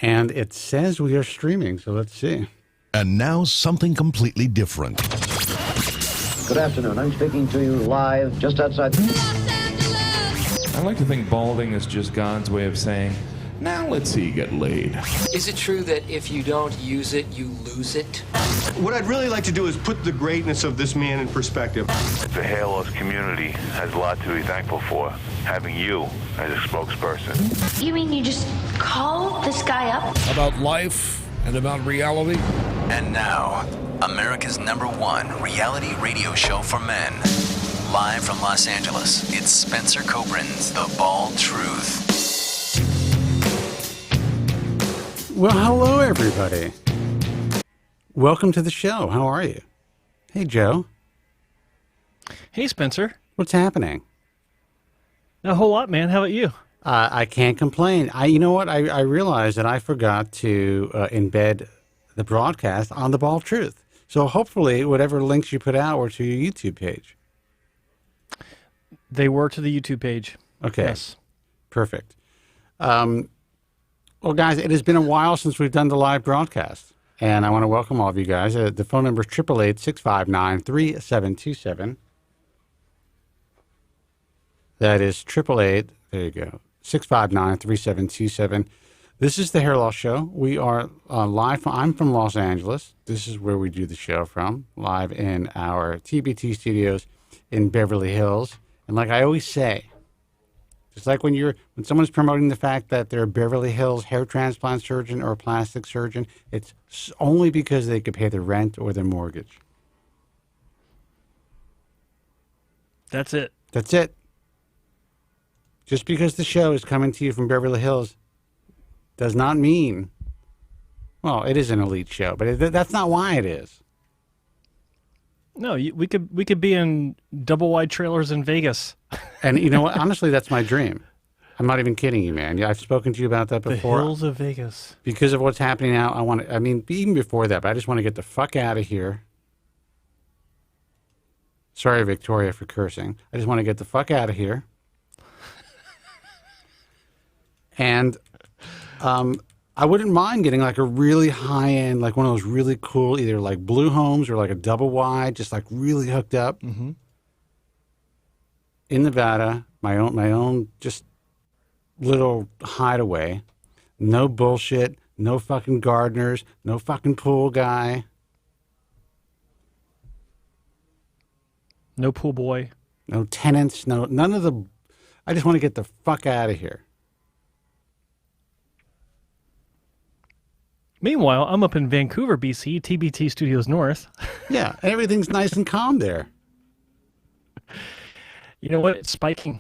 And it says we are streaming, so let's see. And now something completely different. Good afternoon. I'm speaking to you live just outside. I like to think balding is just God's way of saying, now let's see you get laid. Is it true that if you don't use it, you lose it? What I'd really like to do is put the greatness of this man in perspective. The hair loss community has a lot to be thankful for, having you as a spokesperson. You mean you just call this guy up? About life and about reality. And now, America's #1 reality radio show for men. Live from Los Angeles, it's Spencer Kobren's The Bald Truth. Well, hello, everybody. Welcome to the show. How are you? Hey, Joe. Hey, Spencer. What's happening? A whole lot, man. How about you? I can't complain. You know what? I realized that I forgot to embed the broadcast on the Bald Truth. So hopefully, whatever links you put out were to your YouTube page. They were to the YouTube page. Okay. Yes. Perfect. Well, guys, it has been a while since we've done the live broadcast, and I want to welcome all of you guys. The phone number is 888-659-3727. That is 888, there you go, 659-3727. This is the Hair Loss Show. We are live. I'm from Los Angeles. This is where we do the show from, live in our TBT studios in Beverly Hills. And like I always say, just like when someone's promoting the fact that they're a Beverly Hills hair transplant surgeon or a plastic surgeon, it's only because they could pay their rent or their mortgage. That's it. That's it. Just because the show is coming to you from Beverly Hills does not mean, well, it is an elite show, but that's not why it is. No, we could be in double wide trailers in Vegas. And you know what? Honestly, that's my dream. I'm not even kidding you, man. I've spoken to you about that before. The hills of Vegas. Because of what's happening now, even before that, but I just want to get the fuck out of here. Sorry, Victoria, for cursing. I just want to get the fuck out of here. And I wouldn't mind getting like a really high-end, like one of those really cool, either like blue homes or like a double wide, just like really hooked up. Mm-hmm. In Nevada, my own just little hideaway. No bullshit, no fucking gardeners, no fucking pool guy. No pool boy. No tenants, none of the... I just want to get the fuck out of here. Meanwhile, I'm up in Vancouver, BC, TBT Studios North. Yeah, everything's nice and calm there. You know what? It's spiking.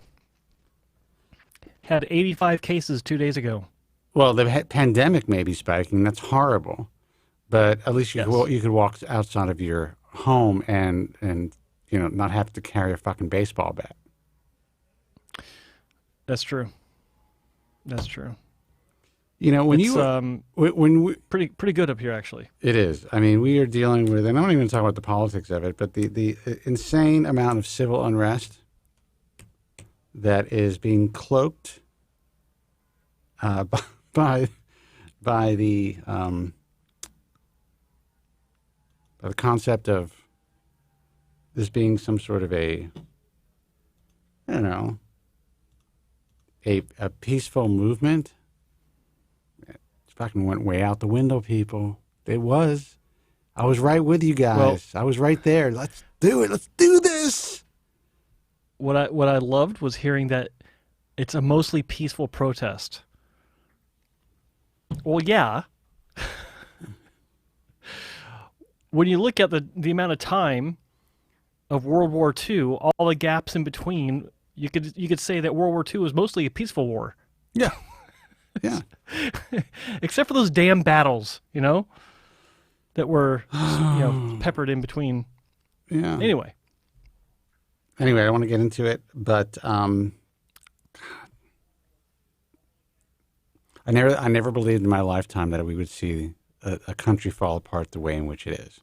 Had 85 cases 2 days ago. Well, the pandemic may be spiking. That's horrible. But at least you could walk outside of your home and not have to carry a fucking baseball bat. That's true. That's true. You know, when pretty good up here, actually. It is. I mean, we are dealing with, and I'm not even talking about the politics of it, but the insane amount of civil unrest that is being cloaked by the concept of this being some sort of a peaceful movement. Fucking went way out the window, people. It was. I was right with you guys. I was right there. Let's do it. Let's do this. What I loved was hearing that it's a mostly peaceful protest. Well, yeah. When you look at the amount of time of World War II, all the gaps in between, you could say that World War II was mostly a peaceful war. Yeah. Yeah. Except for those damn battles, that were peppered in between. Yeah. Anyway, I don't want to get into it, but I never believed in my lifetime that we would see a country fall apart the way in which it is.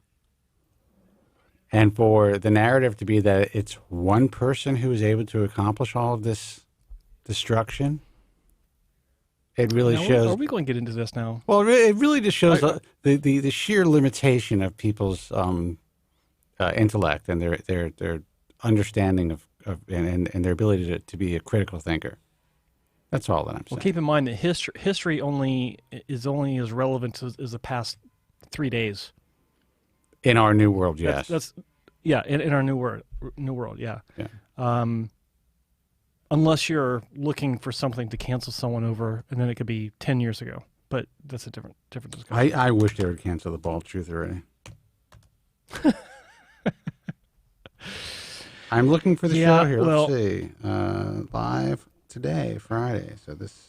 And for the narrative to be that it's one person who is able to accomplish all of this destruction, It really now, shows. Are we going to get into this now? Well, it really just shows the sheer limitation of people's intellect and their understanding of and their ability to be a critical thinker. That's all that I'm saying. Well, keep in mind that history is only as relevant as the past 3 days. In our new world, yes. That's in our new world, yeah. Yeah. Unless you're looking for something to cancel someone over, and then it could be 10 years ago. But that's a different discussion. I wish they would cancel the Bald Truth already. I'm looking for the show here. Let's see. Live today, Friday. So that's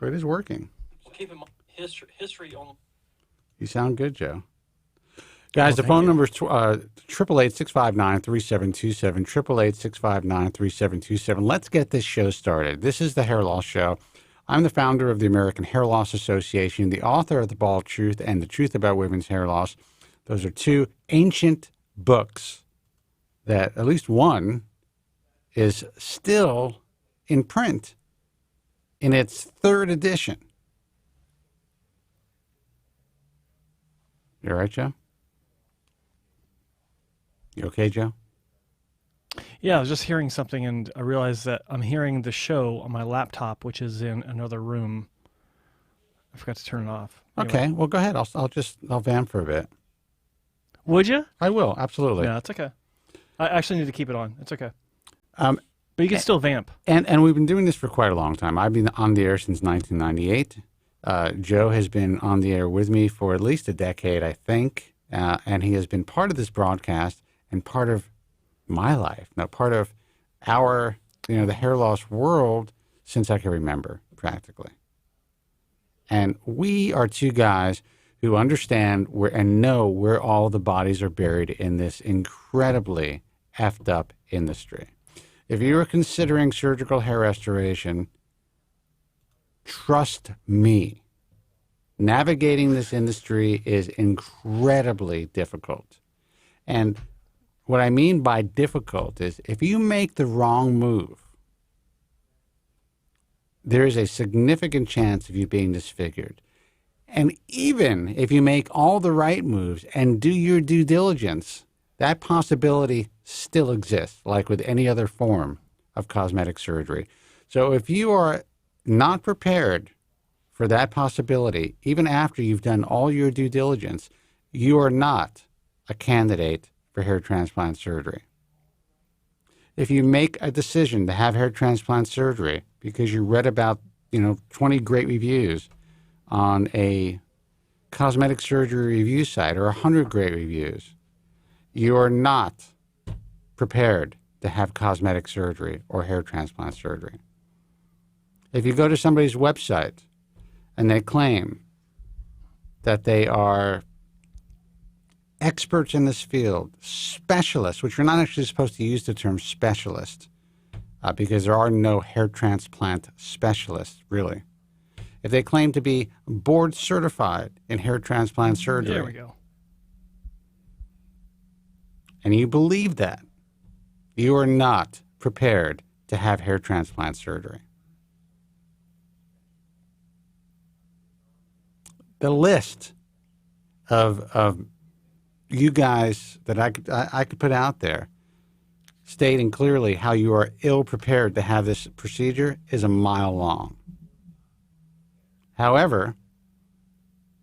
right. It is working. Well, keep in mind, history only. You sound good, Joe. Guys, the phone number is 888-659-3727, 888-659-3727. Let's get this show started. This is the Hair Loss Show. I'm the founder of the American Hair Loss Association, the author of The Bald Truth and The Truth About Women's Hair Loss. Those are two ancient books that at least one is still in print in its third edition. You all right, Joe? You okay, Joe? Yeah, I was just hearing something, and I realized that I'm hearing the show on my laptop, which is in another room. I forgot to turn it off. Anyway. Okay, well, go ahead. I'll vamp for a bit. Would you? I will, absolutely. Yeah, it's okay. I actually need to keep it on. It's okay. But you can still vamp. And we've been doing this for quite a long time. I've been on the air since 1998. Joe has been on the air with me for at least a decade, I think, and he has been part of this broadcast and part of my life, now part of our, the hair loss world since I can remember, practically. And we are two guys who understand and know where all the bodies are buried in this incredibly effed up industry. If you are considering surgical hair restoration, trust me, navigating this industry is incredibly difficult. And what I mean by difficult is if you make the wrong move, there is a significant chance of you being disfigured. And even if you make all the right moves and do your due diligence, that possibility still exists, like with any other form of cosmetic surgery. So if you are not prepared for that possibility, even after you've done all your due diligence, you are not a candidate for hair transplant surgery. If you make a decision to have hair transplant surgery because you read about, 20 great reviews on a cosmetic surgery review site or 100 great reviews, you are not prepared to have cosmetic surgery or hair transplant surgery. If you go to somebody's website and they claim that they are experts in this field, specialists, which you're not actually supposed to use the term specialist because there are no hair transplant specialists, really. If they claim to be board certified in hair transplant surgery, there we go, and you believe that, you are not prepared to have hair transplant surgery. The list of you guys that I could put out there stating clearly how you are ill prepared to have this procedure is a mile long. However,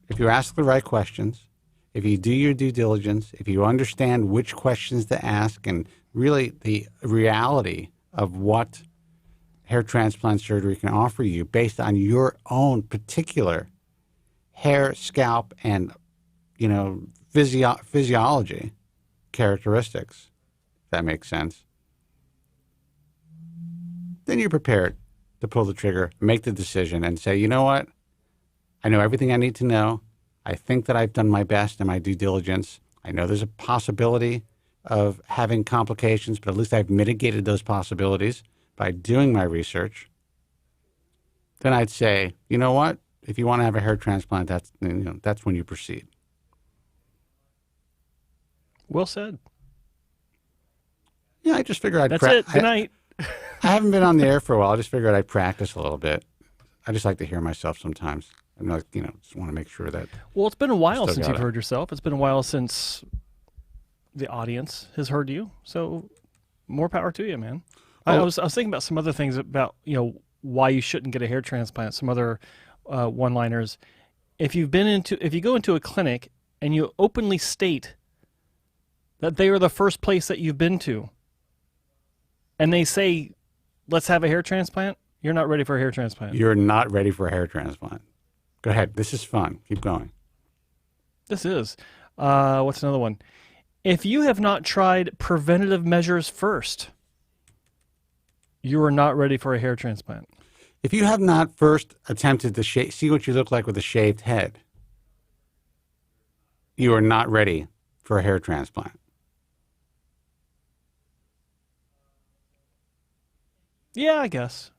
if you ask the right questions, if you do your due diligence, if you understand which questions to ask and really the reality of what hair transplant surgery can offer you based on your own particular hair, scalp, and, physiology characteristics, if that makes sense, then you're prepared to pull the trigger, make the decision, and say, you know what? I know everything I need to know. I think that I've done my best in my due diligence. I know there's a possibility of having complications, but at least I've mitigated those possibilities by doing my research. Then I'd say, you know what? If you want to have a hair transplant, that's when you proceed. Well said. Yeah, I just figured I'd... That's it. Good night. I haven't been on the air for a while. I just figured I'd practice a little bit. I just like to hear myself sometimes. I'm not, just want to make sure that. Well, it's been a while still since got you've it. heard yourself. It's been a while since the audience has heard you. So more power to you, man. I was thinking about some other things about, why you shouldn't get a hair transplant. Some other one-liners. If you go into a clinic and you openly state that they are the first place that you've been to, and they say, let's have a hair transplant, you're not ready for a hair transplant. You're not ready for a hair transplant. Go ahead. This is fun. Keep going. This is. What's another one? If you have not tried preventative measures first, you are not ready for a hair transplant. If you have not first attempted to see what you look like with a shaved head, you are not ready for a hair transplant. Yeah, I guess.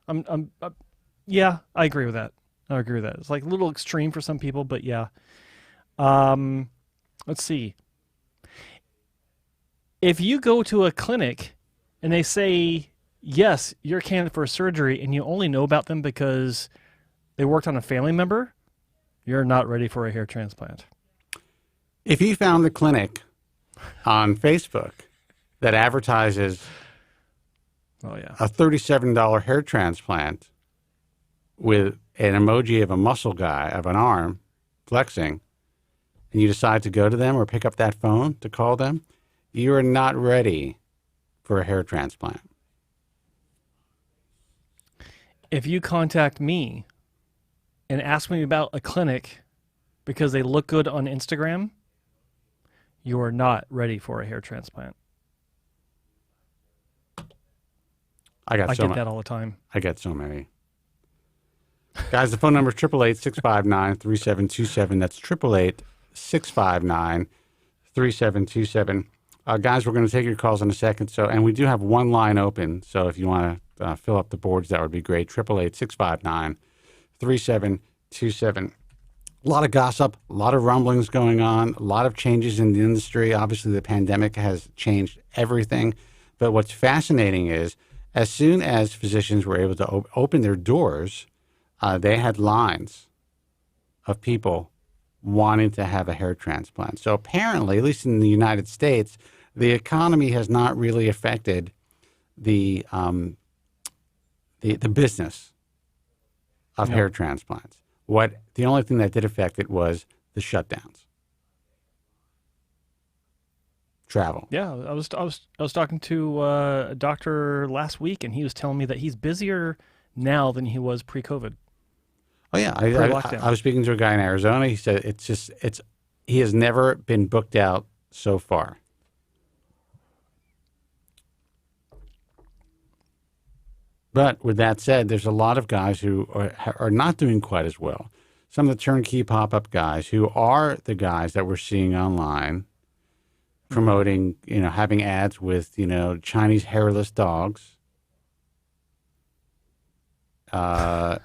Yeah, I agree with that. I agree with that. It's like a little extreme for some people, but yeah. Let's see. If you go to a clinic and they say, yes, you're a candidate for a surgery, and you only know about them because they worked on a family member, you're not ready for a hair transplant. If you found a clinic on Facebook that advertises a $37 hair transplant with an emoji of a muscle guy, of an arm, flexing, and you decide to go to them or pick up that phone to call them, you are not ready for a hair transplant. If you contact me and ask me about a clinic because they look good on Instagram, you are not ready for a hair transplant. I get that all the time. I get so many. Guys, the phone number is 888-659-3727. That's 888-659-3727. Guys, we're going to take your calls in a second. And we do have one line open. So if you want to fill up the boards, that would be great. 888-659-3727. A lot of gossip, a lot of rumblings going on, a lot of changes in the industry. Obviously, the pandemic has changed everything. But what's fascinating is, as soon as physicians were able to open their doors, they had lines of people wanting to have a hair transplant. So apparently, at least in the United States, the economy has not really affected the business of hair transplants. The only thing that did affect it was the shutdowns. Travel. Yeah, I was talking to a doctor last week, and he was telling me that he's busier now than he was pre-COVID. Oh yeah, I was speaking to a guy in Arizona. He said he has never been booked out so far. But with that said, there's a lot of guys who are not doing quite as well. Some of the turnkey pop-up guys who are the guys that we're seeing online promoting, having ads with, Chinese hairless dogs. And,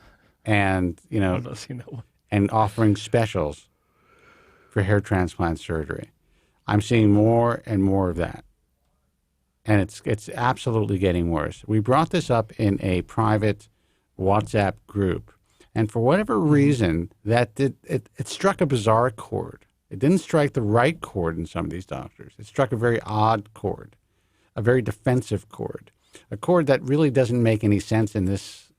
I've not seen that one. And offering specials for hair transplant surgery. I'm seeing more and more of that. And it's absolutely getting worse. We brought this up in a private WhatsApp group. And for whatever reason, it struck a bizarre chord. It didn't strike the right chord in some of these doctors. It struck a very odd chord, a very defensive chord, a chord that really doesn't make any sense in this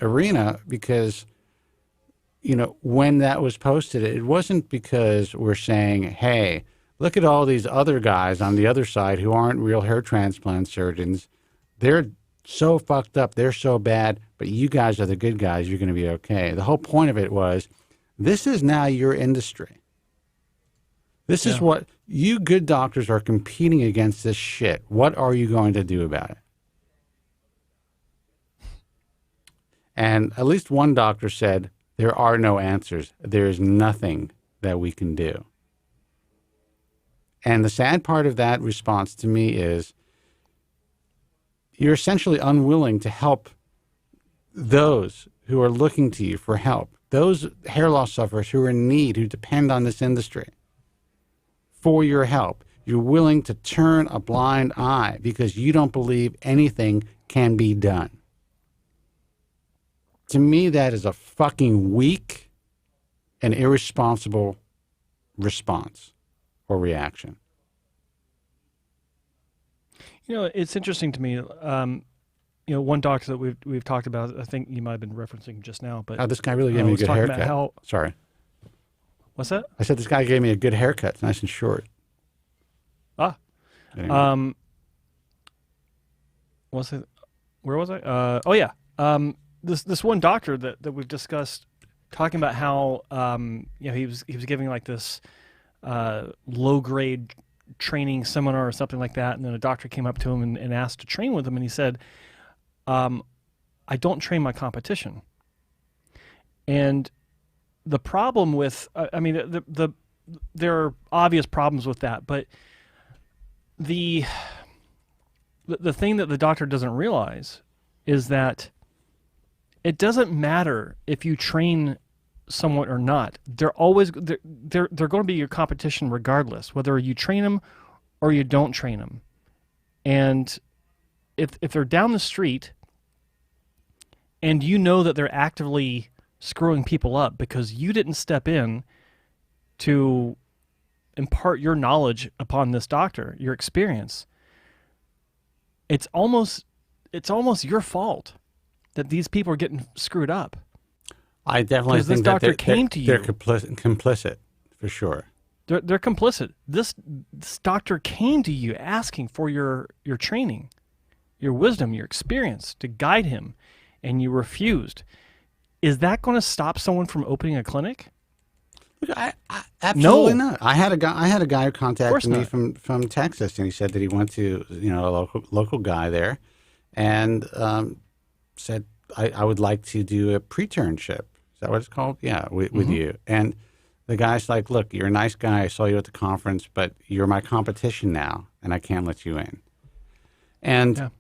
arena because, when that was posted, it wasn't because we're saying, hey, look at all these other guys on the other side who aren't real hair transplant surgeons. They're so fucked up. They're so bad, but you guys are the good guys. You're going to be okay. The whole point of it was, this is now your industry. This is what you good doctors are competing against this shit. What are you going to do about it? And at least one doctor said, there are no answers. There is nothing that we can do. And the sad part of that response to me is you're essentially unwilling to help those who are looking to you for help, those hair loss sufferers who are in need, who depend on this industry for your help. You're willing to turn a blind eye because you don't believe anything can be done. To me, that is a fucking weak and irresponsible response or reaction. It's interesting to me. One doctor that we've talked about, I think you might have been referencing just now, but This guy really gave me a good haircut. Sorry. What's that? I said this guy gave me a good haircut. It's nice and short. Anyway. Where was I? This one doctor that we've discussed, talking about how he was giving like this low grade training seminar or something like that, and then a doctor came up to him and asked to train with him, and he said, I don't train my competition. And the problem with, there are obvious problems with that, but the thing that the doctor doesn't realize is that it doesn't matter if you train someone or not. They're going to be your competition regardless, whether you train them or you don't train them. And if they're down the street and you know that they're actively screwing people up because you didn't step in to impart your knowledge upon this doctor, your experience, it's almost your fault that these people are getting screwed up. I definitely think that they're complicit for sure. They're complicit. This doctor came to you asking for your training, your wisdom, your experience to guide him, and you refused. Is that going to stop someone from opening a clinic? Look, absolutely not. I had a guy who contacted me from Texas, and he said that he went to a local guy there, and said I would like to do a pre-turnship. Is that what it's called? Yeah, with you. And the guy's like, look, you're a nice guy. I saw you at the conference, but you're my competition now, and I can't let you in. And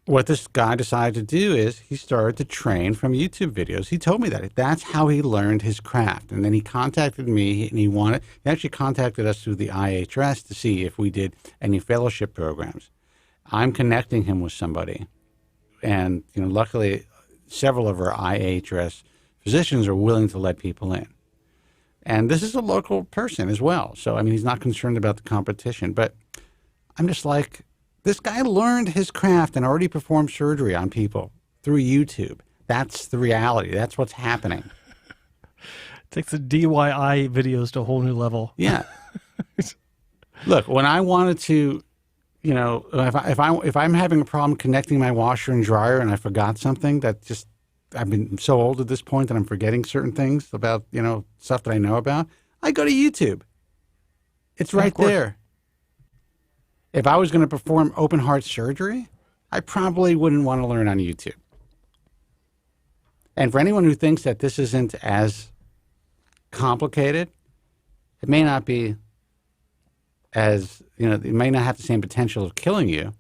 what this guy decided to do is he started to train from YouTube videos. He told me that. That's how he learned his craft. And then he contacted me, and he actually contacted us through the IHRS to see if we did any fellowship programs. I'm connecting him with somebody. And, luckily, several of our IHRS physicians are willing to let people in. And this is a local person as well. So, he's not concerned about the competition. But I'm just like, this guy learned his craft and already performed surgery on people through YouTube. That's the reality. That's what's happening. Takes the DIY videos to a whole new level. Yeah. Look, when I wanted to, if I'm having a problem connecting my washer and dryer and I forgot something I've been so old at this point that I'm forgetting certain things about, stuff that I know about, I go to YouTube. It's right there. If I was going to perform open heart surgery, I probably wouldn't want to learn on YouTube. And for anyone who thinks that this isn't as complicated, it may not be as, it may not have the same potential of killing you.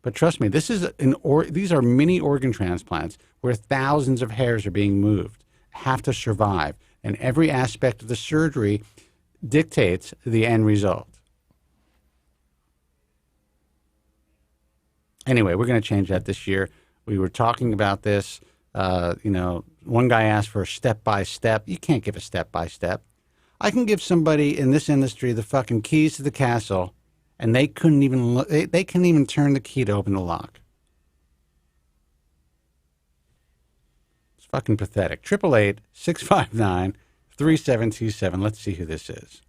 But trust me, these are mini organ transplants where thousands of hairs are being moved, have to survive. And every aspect of the surgery dictates the end result. Anyway, we're going to change that this year. We were talking about this. One guy asked for a step-by-step. You can't give a step-by-step. I can give somebody in this industry the fucking keys to the castle, and they couldn't even turn the key to open the lock. It's fucking pathetic. 888-659-3727. Let's see who this is.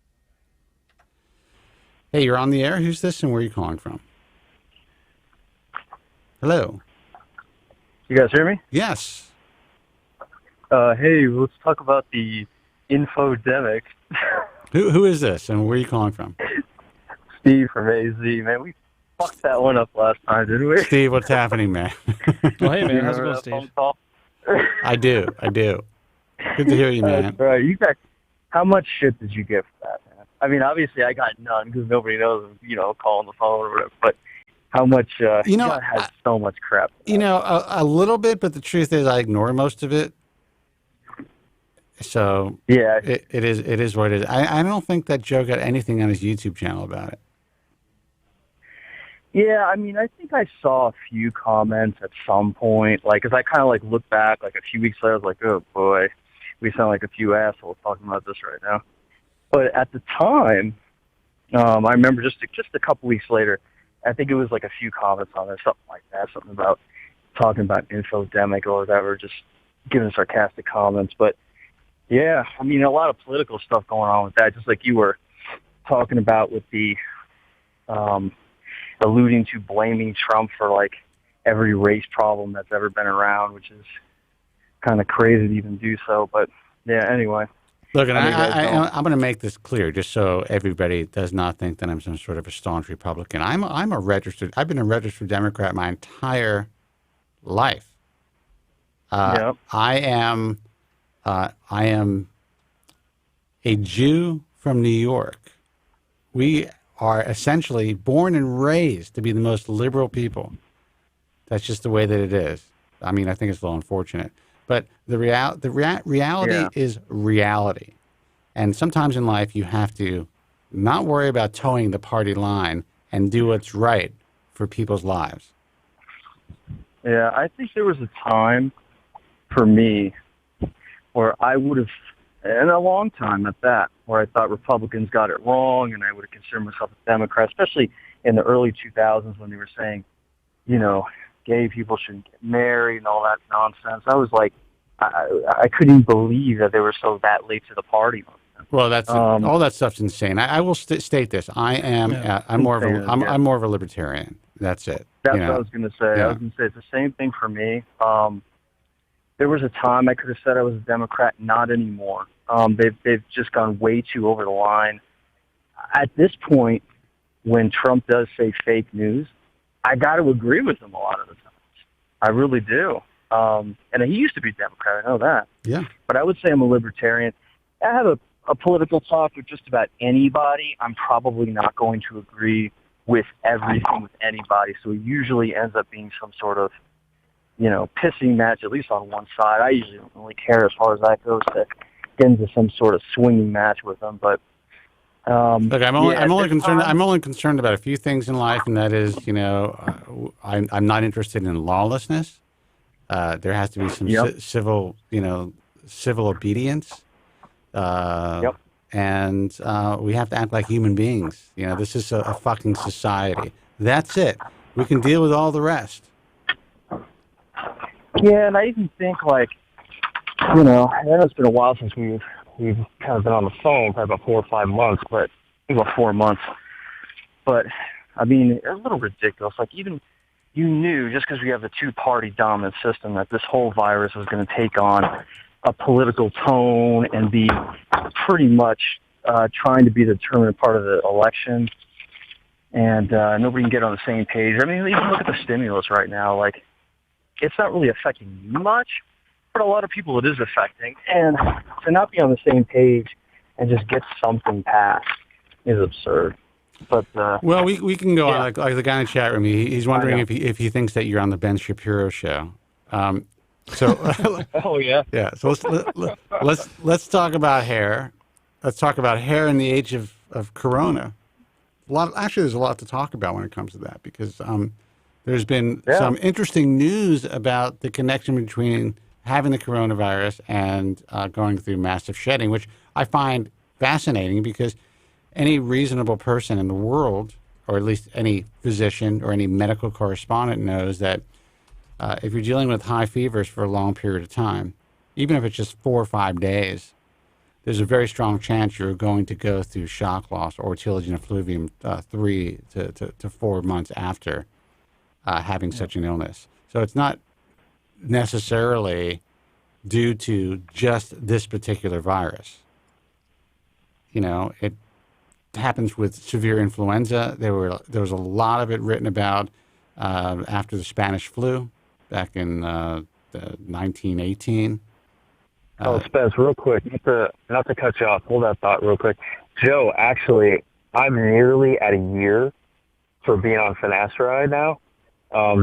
Hey, you're on the air. Who's this, and where are you calling from? Hello. You guys hear me? Yes. Hey, let's talk about the Infodemek. Who is this, and where are you calling from? Steve from AZ. Man, we fucked that one up last time, didn't we? Steve, what's happening, man? Well, hey, man, how's it going, Steve? I do. Good to hear you, man. Right. How much shit did you get for that, man? Obviously, I got none because nobody knows, calling the phone or whatever, but how much, has so much crap. A little bit, but the truth is I ignore most of it. So yeah, it is what it is. I don't think that Joe got anything on his YouTube channel about it. Yeah, I mean, I think I saw a few comments at some point, like, as I kind of, like, looked back, like, a few weeks later, I was like, oh, boy, we sound like a few assholes talking about this right now. But at the time, I remember just a couple weeks later, I think it was, like, a few comments on there, something like that, something about talking about Infodemek or whatever, just giving sarcastic comments. But, yeah, I mean, a lot of political stuff going on with that, just like you were talking about with the alluding to blaming Trump for, like, every race problem that's ever been around, which is kind of crazy to even do so. But, yeah, anyway. Look, and I'm going to make this clear, just so everybody does not think that I'm some sort of a staunch Republican. I've been a registered Democrat my entire life. Yep. I am a Jew from New York. We are essentially born and raised to be the most liberal people. That's just the way that it is. I mean, I think it's a little unfortunate. But the reality is reality. And sometimes in life you have to not worry about towing the party line and do what's right for people's lives. Yeah, I think there was a time for me where I would have, and a long time at that, where I thought Republicans got it wrong, and I would have considered myself a Democrat, especially in the early 2000s when they were saying, you know, gay people shouldn't get married and all that nonsense. I was like, I couldn't even believe that they were so that late to the party. Well, that's all that stuff's insane. I will state this: I'm more of a libertarian. That's it. That's what I was going to say. Yeah. I was going to say it's the same thing for me. There was a time I could have said I was a Democrat. Not anymore. They've just gone way too over the line. At this point, when Trump does say fake news, I got to agree with him a lot of the times. I really do. And he used to be Democrat. I know that. Yeah. But I would say I'm a libertarian. I have a political talk with just about anybody. I'm probably not going to agree with everything with anybody. So it usually ends up being some sort of, pissing match, at least on one side. I usually don't really care as far as that goes to get into some sort of swinging match with them. But look, I'm only concerned about a few things in life, and that is, I'm not interested in lawlessness. There has to be some civil obedience. And we have to act like human beings. This is a fucking society. That's it. We can deal with all the rest. Yeah, and I even think, I know it's been a while since we've kind of been on the phone, probably about 4 or 5 months, but about 4 months. But, I mean, it's a little ridiculous. Like, even you knew, just because we have the two-party dominant system, that this whole virus was going to take on a political tone and be pretty much trying to be the determinant part of the election. And nobody can get on the same page. I mean, even look at the stimulus right now. Like, it's not really affecting much, but a lot of people it is affecting. And to not be on the same page and just get something passed is absurd. But well, we can go on like the guy in the chat room. He's wondering if he thinks that you're on the Ben Shapiro show. Oh yeah, yeah. So let's talk about hair. Let's talk about hair in the age of Corona. There's a lot to talk about when it comes to that, because there's been some interesting news about the connection between having the coronavirus and going through massive shedding, which I find fascinating, because any reasonable person in the world, or at least any physician or any medical correspondent, knows that if you're dealing with high fevers for a long period of time, even if it's just 4 or 5 days, there's a very strong chance you're going to go through shock loss or telogen effluvium 3 to 4 months after having such an illness. So it's not necessarily due to just this particular virus. It happens with severe influenza. There was a lot of it written about after the Spanish flu back in 1918. Spence, real quick, not to cut you off, hold that thought real quick. Joe, actually, I'm nearly at a year for being on finasteride now.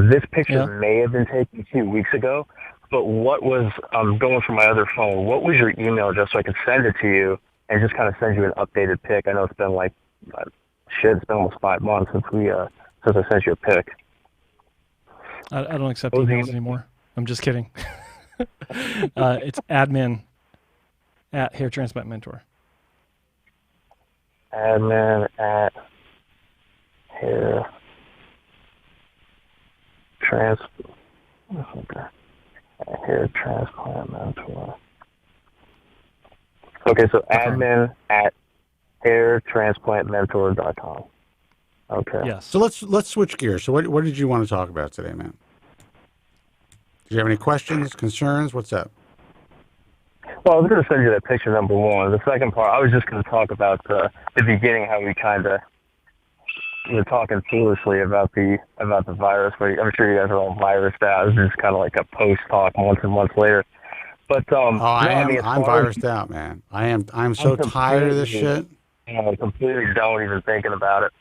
This picture may have been taken 2 weeks ago, but what was, going from my other phone, what was your email address so I could send it to you and just kind of send you an updated pic? I know it's been it's been almost 5 months since we since I sent you a pic. I don't accept emails anymore. I'm just kidding. It's admin at Hair Transplant Mentor. Admin at Hair Transplant Mentor. Okay, so admin at hairtransplantmentor.com. Okay. Yes. So let's switch gears. So what did you want to talk about today, man? Do you have any questions, concerns? What's up? Well, I was going to send you that picture, number one. The second part, I was just going to talk about the beginning, how we kind of were talking foolishly about the virus. But I'm sure you guys are all virused out. This is kind of like a post talk months and months later. But I'm virused out, man. I'm so tired of this shit. I'm completely done even thinking about it.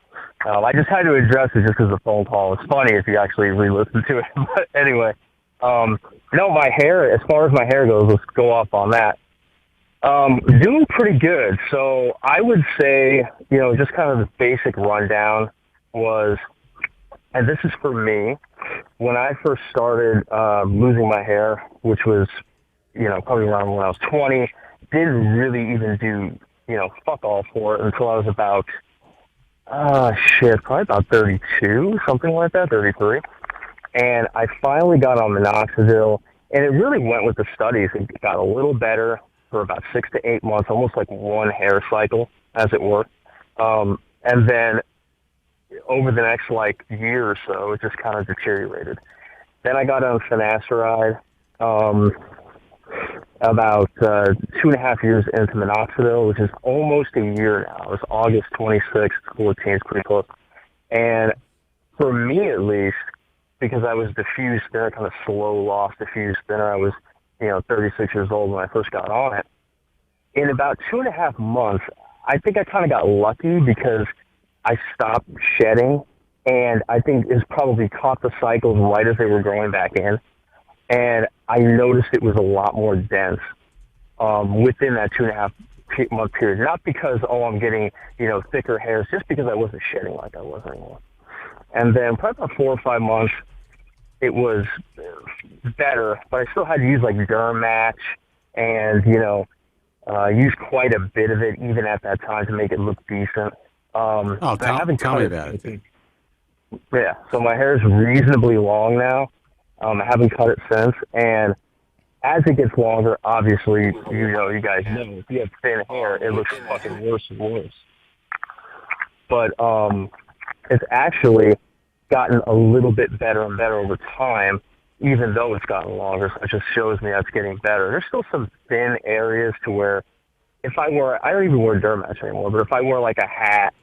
I just had to address it just because the phone call. It's funny if you actually re-listen to it. But anyway, my hair, as far as my hair goes, let's go off on that. Doing pretty good. So I would say, just kind of the basic rundown was, and this is for me, when I first started losing my hair, which was, probably around when I was 20, didn't really even do, fuck all for it until I was about, probably about 32, something like that, 33. And I finally got on minoxidil, and it really went with the studies. It got a little better for about 6 to 8 months, almost like one hair cycle, as it were. And then over the next, year or so, it just kind of deteriorated. Then I got on finasteride about 2.5 years into minoxidil, which is almost a year now. It was August 26th, 14th, it's pretty close. And for me, at least, because I was diffused thinner, kind of slow loss diffused thinner, I was, 36 years old when I first got on it. In about 2.5 months, I think I kind of got lucky because I stopped shedding, and I think it's probably caught the cycles right as they were growing back in. And I noticed it was a lot more dense within that 2.5 month period. Not because, I'm getting, thicker hairs, just because I wasn't shedding like I was anymore. And then probably about 4 or 5 months, it was better, but I still had to use Duramatch and, use quite a bit of it even at that time to make it look decent. Tell me about it. Yeah, so my hair is reasonably long now. I haven't cut it since, and as it gets longer, obviously, you guys know, if you have thin hair, it looks fucking worse and worse. But it's actually gotten a little bit better and better over time, even though it's gotten longer. So it just shows me that's getting better. There's still some thin areas to where if I don't even wear Duramatch anymore, but if I wear a hat,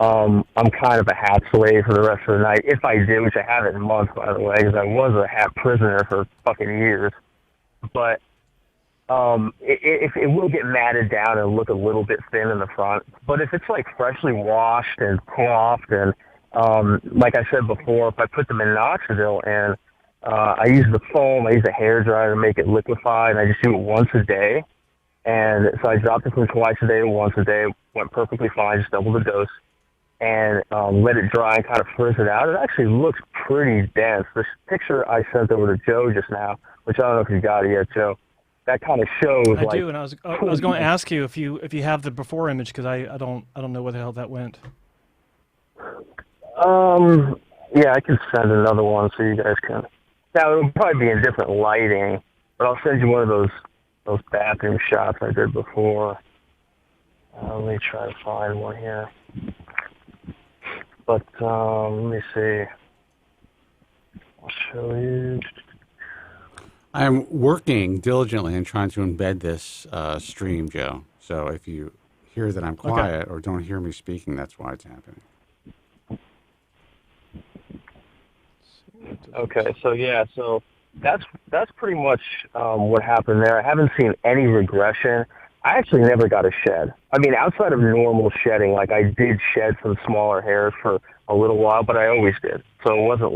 I'm kind of a hat slave for the rest of the night. If I did, which I haven't in months, by the way, because I was a hat prisoner for fucking years. But it will get matted down and look a little bit thin in the front. But if it's freshly washed and coiffed and like I said before, if I put the minoxidil in, I use the foam, I use a hair dryer to make it liquefy, and I just do it once a day. And so I dropped it from twice a day to once a day. It went perfectly fine, just double the dose. And let it dry and kind of frizz it out. It actually looks pretty dense. This picture I sent over to Joe just now, which I don't know if you got it yet, Joe, that kind of shows. I do, and I was going to ask you if you have the before image, because I don't know where the hell that went. Yeah, I can send another one so you guys can. Now it'll probably be in different lighting, but I'll send you one of those bathroom shots I did before. Let me try to find one here. But let me see. I'll show you. I'm working diligently and trying to embed this stream, Joe. So if you hear that I'm quiet or don't hear me speaking, that's why it's happening. Okay, so that's pretty much what happened there. I haven't seen any regression. I actually never got a shed. I mean, outside of normal shedding, I did shed some smaller hairs for a little while, but I always did. So it wasn't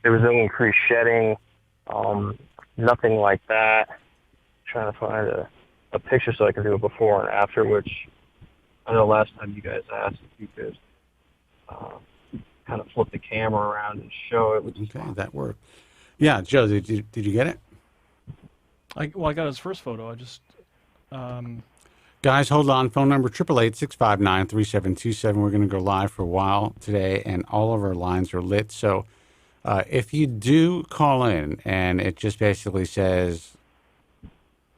there was no increased shedding, nothing like that. Trying to find a picture so I can do it before and after, which I know last time you guys asked if you could kind of flip the camera around and show it. Okay, that worked. Yeah, Joe, did you get it? I got his first photo. I just. Guys, hold on. Phone number 888-659-3727. We're going to go live for a while today, and all of our lines are lit. So if you do call in and it just basically says,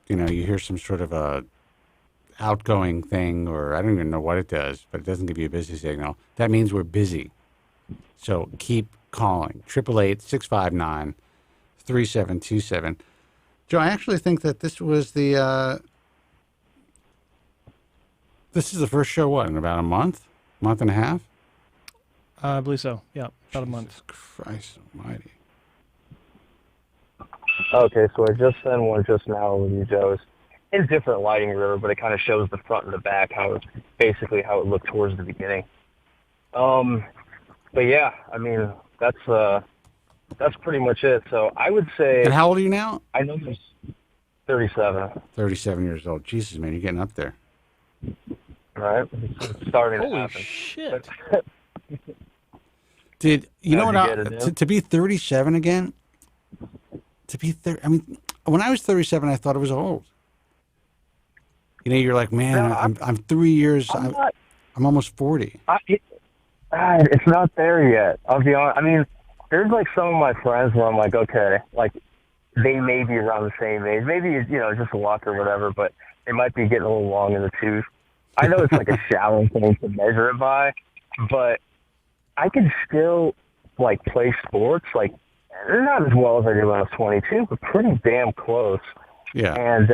you know, you hear some sort of a outgoing thing, or I don't even know what it does, but it doesn't give you a busy signal, that means we're busy. So keep calling. 888-659-3727. Joe, I actually think that this was the... This is the first show, what, in about a month and a half? I believe so. Yeah, about a month. Jesus Christ almighty. Okay, so I just sent one just now with you, Joe. It's different lighting, River, but it kind of shows the front and the back, how it looked towards the beginning. But yeah, I mean, that's pretty much it. So I would say... And how old are you now? I know there's 37. 37 years old. Jesus, man, you're getting up there. Right? It's starting to happen. Holy shit. Did you know what? To be 37 again? To be 30, I mean, when I was 37, I thought it was old. You know, you're like, man, I'm 3 years. I'm almost 40. It's not there yet. I'll be honest. I mean, there's like some of my friends where I'm like, okay, like they may be around the same age. Maybe, you know, just a luck or whatever, but they might be getting a little long in the tooth. I know it's like a shallow thing to measure it by, but I can still like play sports, like not as well as I did when I was 22, but pretty damn close. Yeah. And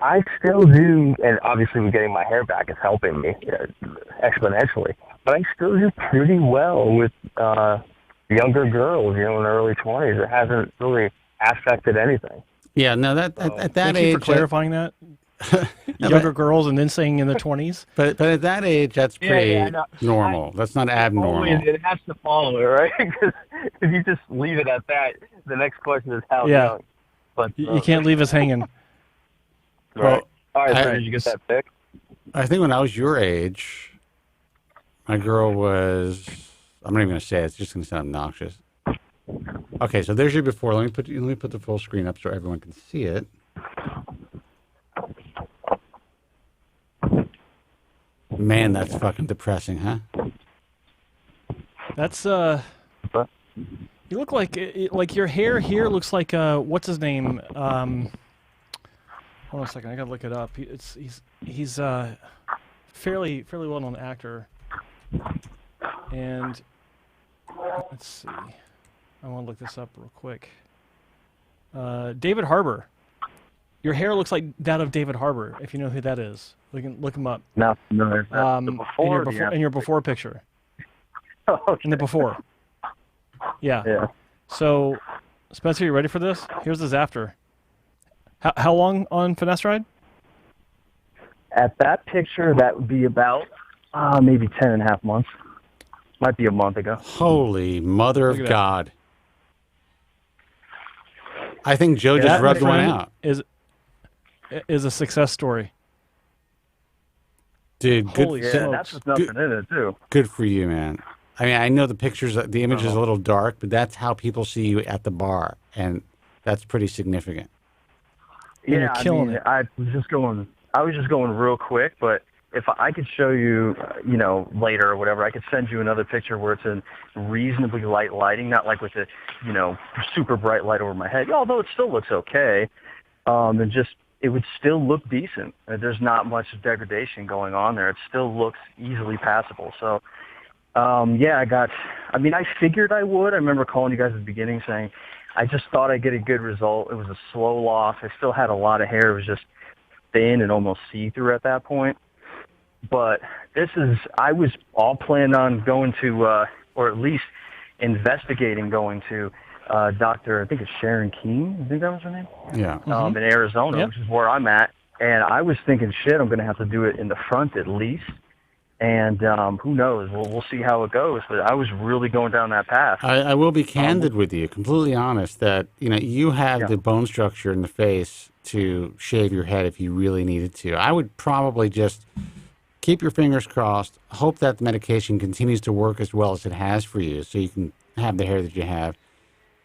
I still do, and obviously getting my hair back is helping me exponentially, but I still do pretty well with younger girls, you know, in their early 20s. It hasn't really affected anything. Yeah, no, that at that Thank age, you for clarifying that. Younger girls and then saying in their 20s. But at that age, that's pretty normal. That's not abnormal. It has to follow it, right? Because if you just leave it at that, the next question is how young. But you can't leave us hanging. Right. All right, so did you get that pic? I think when I was your age, my girl was, I'm not even going to say it. It's just going to sound obnoxious. Okay, so there's your before. Let me put the full screen up so everyone can see it. Man, that's fucking depressing, huh? That's you look like your hair here looks like what's his name? Hold on a second, I gotta look it up. He's fairly well-known actor, and let's see. I want to look this up real quick. David Harbour. Your hair looks like that of David Harbour, if you know who that is. Look him up. Not familiar. In your before picture. Okay. In the before. Yeah. Yeah. So, Spencer, you ready for this? Here's his after. How long on Finesse Ride? At that picture, that would be about maybe 10.5 months. Might be a month ago. Holy mother of God. I think Joe just rubbed one out. Is a success story. Dude, Holy yeah, that's with nothing in it, too. Good for you, man. I mean, I know the pictures, the image is a little dark, but that's how people see you at the bar, and that's pretty significant. Yeah, I was just going real quick, but if I could show you, you know, later or whatever, I could send you another picture where it's in reasonably light lighting, not like with a, you know, super bright light over my head, although it still looks okay. And just, it would still look decent. There's not much degradation going on there. It still looks easily passable. So, yeah, I figured I would. I remember calling you guys at the beginning saying, I just thought I'd get a good result. It was a slow loss. I still had a lot of hair. It was just thin and almost see-through at that point. But I was all planning on going to, or at least investigating going to Dr. I think it's Sharon Keene. I think that was her name. Yeah. In Arizona, which is where I'm at. And I was thinking, shit, I'm going to have to do it in the front at least. And who knows? We'll see how it goes. But I was really going down that path. I will be candid with you, completely honest, that you have the bone structure in the face to shave your head if you really needed to. I would probably just keep your fingers crossed. Hope that the medication continues to work as well as it has for you, so you can have the hair that you have.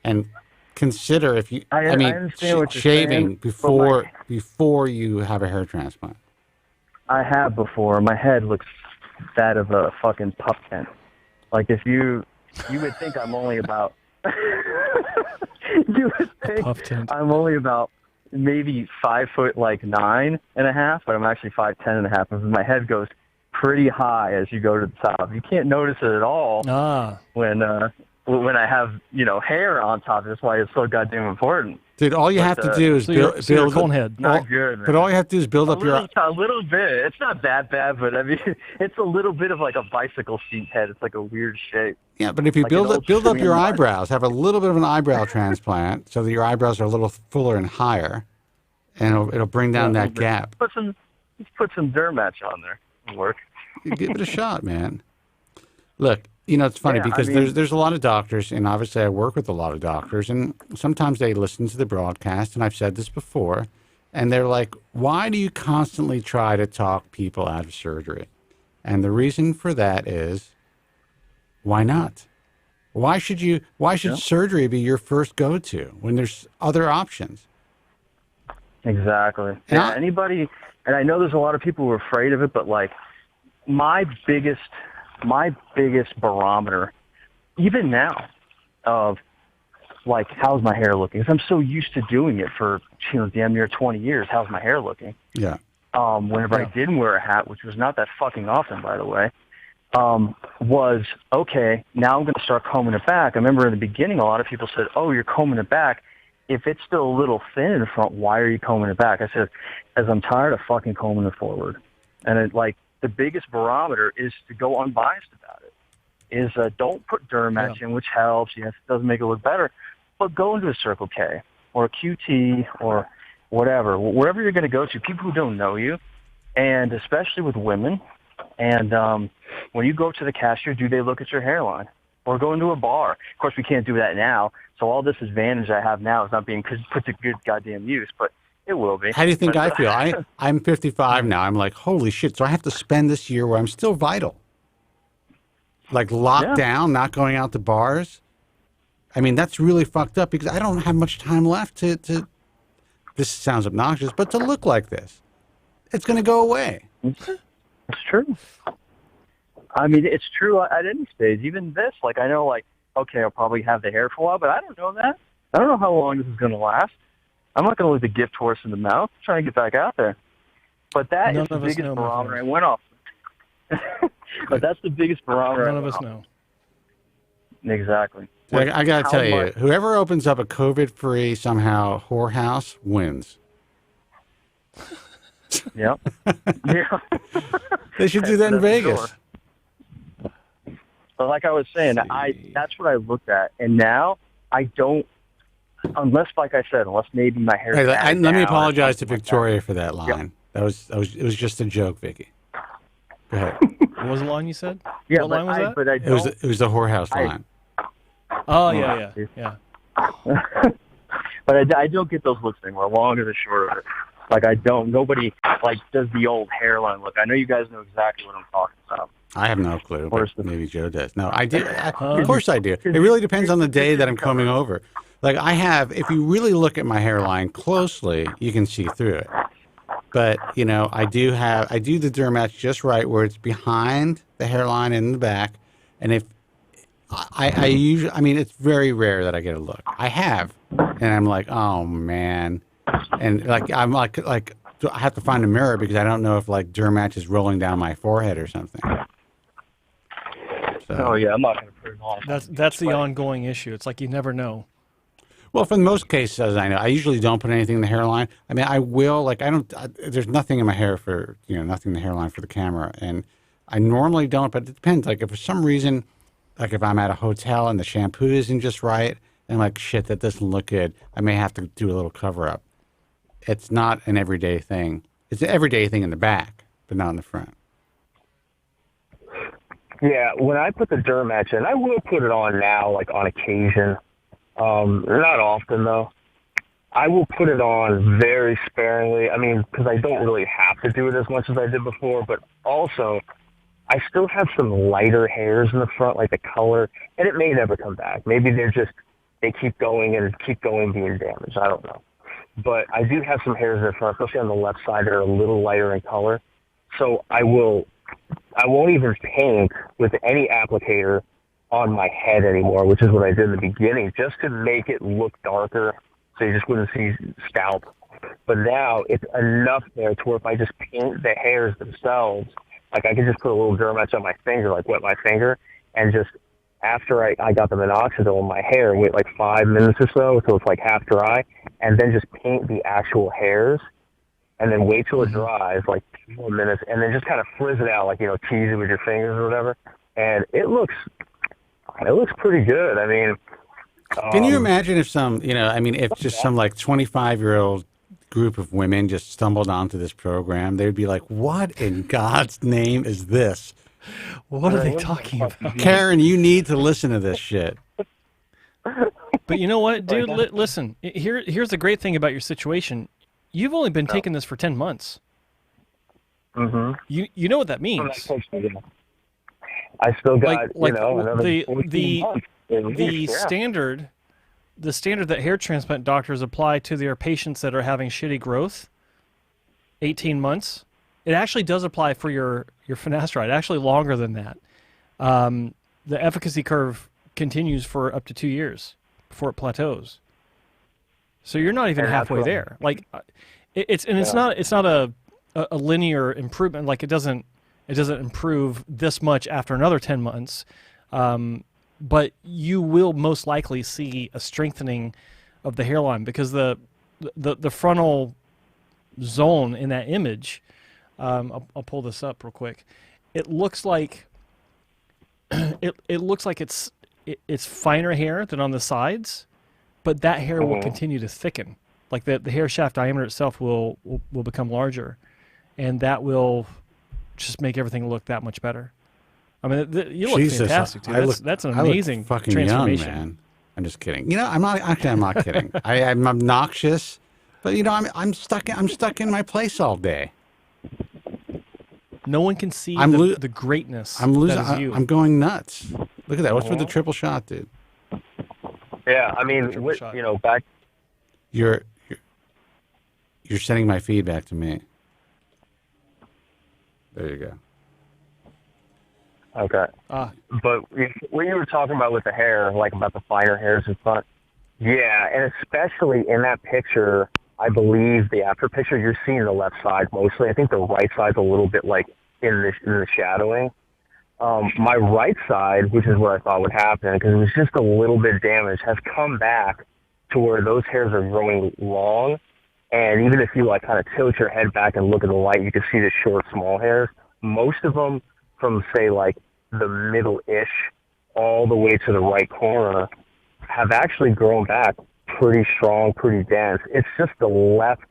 And consider if you, I understand what you're shaving saying, before you have a hair transplant. I have before. My head looks that of a fucking pup tent. Like if you would think I'm only about. You would think I'm only about maybe 5'9.5", but I'm actually 5'10.5", and my head goes pretty high as you go to the top. You can't notice it at all when I have hair on top. That's why it's so goddamn important. Dude, all you have to do is build a cone head. Not good, man. But all you have to do is build up a little bit. It's not that bad, but I mean, it's a little bit of like a bicycle seat head. It's like a weird shape. Yeah, but if you like build up your eyebrows, have a little bit of an eyebrow transplant, so that your eyebrows are a little fuller and higher, and it'll bring down that gap. Put some Duramatch on there. It'll work. Give it a shot, man. Look, it's funny because there's a lot of doctors, and obviously I work with a lot of doctors, and sometimes they listen to the broadcast, and I've said this before, and they're like, why do you constantly try to talk people out of surgery? And the reason for that is, why not? Why should surgery be your first go-to when there's other options? Exactly. Yeah, anybody, and I know there's a lot of people who are afraid of it, but like my biggest barometer, even now, of like how's my hair looking? Because I'm so used to doing it for damn near 20 years. How's my hair looking? Yeah. Whenever I didn't wear a hat, which was not that fucking often, by the way, was okay. Now I'm going to start combing it back. I remember in the beginning, a lot of people said, "Oh, you're combing it back. If it's still a little thin in the front, why are you combing it back?" I said, "As I'm tired of fucking combing it forward." And the biggest barometer is to go unbiased about it. Is don't put Duramatch in, which helps. Yes, it doesn't make it look better, but go into a Circle K or a QT or whatever, wherever you're going to go to. People who don't know you, and especially with women. And when you go to the cashier, do they look at your hairline? Or go into a bar? Of course, we can't do that now. So all this advantage I have now is not being put to good goddamn use, but it will be. How do you think I feel? I'm 55 now. I'm like, holy shit. So I have to spend this year where I'm still vital. Like locked down, not going out to bars. I mean, that's really fucked up because I don't have much time left to this sounds obnoxious, but to look like this. It's going to go away. It's true. I mean, it's true at any stage. Even this, like, I know, like, okay, I'll probably have the hair for a while, but I don't know that. I don't know how long this is going to last. I'm not going to leave the gift horse in the mouth. I'm trying to get back out there. But that is the biggest barometer I went off. But that's the biggest barometer. None of us know. Exactly. I got to tell you, whoever opens up a COVID-free somehow whorehouse wins. Yep. Yeah. They should do that in Vegas. Sure. But like I was saying, that's what I looked at, and now I don't, unless, like I said, unless maybe my hair. Hey, let me apologize to Victoria for that line. Yep. It was just a joke, Vicky. Go ahead. What was the line you said? Yeah, what line was that? But it was the whorehouse line. Oh yeah. But I don't get those looks anymore. Long or the short of it. Like nobody like does the old hairline look. I know you guys know exactly what I'm talking about. I have no clue, but maybe Joe does. No, I do. Of course I do. It really depends on the day that I'm combing over. Like if you really look at my hairline closely, you can see through it. But, I do the Duramatch just right where it's behind the hairline and in the back. And if I usually, it's very rare that I get a look. I have, and I'm like, oh man. And I'm like I have to find a mirror because I don't know if like Duramatch is rolling down my forehead or something. So. Oh yeah, I'm not going to put it on. That's the ongoing issue. It's like you never know. Well, for most cases, as I know, I usually don't put anything in the hairline. I mean, I will there's nothing in my hair for nothing in the hairline for the camera, and I normally don't. But it depends. Like if for some reason, like if I'm at a hotel and the shampoo isn't just right, and I'm like shit, that doesn't look good, I may have to do a little cover up. It's not an everyday thing. It's an everyday thing in the back, but not in the front. Yeah, when I put the Duramatch in, I will put it on now, like on occasion. Not often though. I will put it on very sparingly. I mean, because I don't really have to do it as much as I did before, but also I still have some lighter hairs in the front, like the color, and it may never come back. Maybe they keep going and keep going being damaged. I don't know. But I do have some hairs in the front, especially on the left side, that are a little lighter in color. So I won't even paint with any applicator on my head anymore, which is what I did in the beginning, just to make it look darker so you just wouldn't see scalp. But now it's enough there to where if I just paint the hairs themselves, like I can just put a little Duramatch on my finger, like wet my finger, and just after I got the minoxidil in my hair, wait like 5 minutes or so it's like half dry, and then just paint the actual hairs, and then wait till it dries, like 2 more minutes, and then just kind of frizz it out, like, tease it with your fingers or whatever. And it looks pretty good. I mean, can you imagine if if just some like 25-year-old group of women just stumbled onto this program, they'd be like, what in God's name is this? What are they talking about? Karen, you need to listen to this shit. But you know what, dude? Listen, here's the great thing about your situation. You've only been taking this for 10 months. Mm-hmm. You know what that means. I still got the standard that hair transplant doctors apply to their patients that are having shitty growth, 18 months. It actually does apply for your finasteride, actually longer than that. The efficacy curve continues for up to 2 years before it plateaus. So you're not even halfway there. Like it's not a linear improvement. Like it doesn't improve this much after another 10 months. But you will most likely see a strengthening of the hairline because the frontal zone in that image, I'll pull this up real quick. It looks like it looks like it's finer hair than on the sides, but that hair will continue to thicken. Like the hair shaft diameter itself will become larger, and that will just make everything look that much better. I mean, you look fantastic, dude. That's an amazing fucking transformation. young, man. I'm just kidding. I'm not kidding. I'm obnoxious, but I'm stuck in my place all day. No one can see the greatness. I'm losing. That is you. I'm going nuts. Look at that. What's with the triple shot, dude? Yeah, I mean, back. You're sending my feedback to me. There you go. Okay. But what you were talking about with the hair, like about the finer hairs in front, yeah, and especially in that picture, I believe the after picture, you're seeing the left side mostly. I think the right side's a little bit like in the shadowing. My right side, which is what I thought would happen, because it was just a little bit damaged, has come back to where those hairs are growing long. And even if you kind of tilt your head back and look at the light, you can see the short, small hairs. Most of them from, say, like the middle-ish all the way to the right corner have actually grown back pretty strong, pretty dense. It's just the left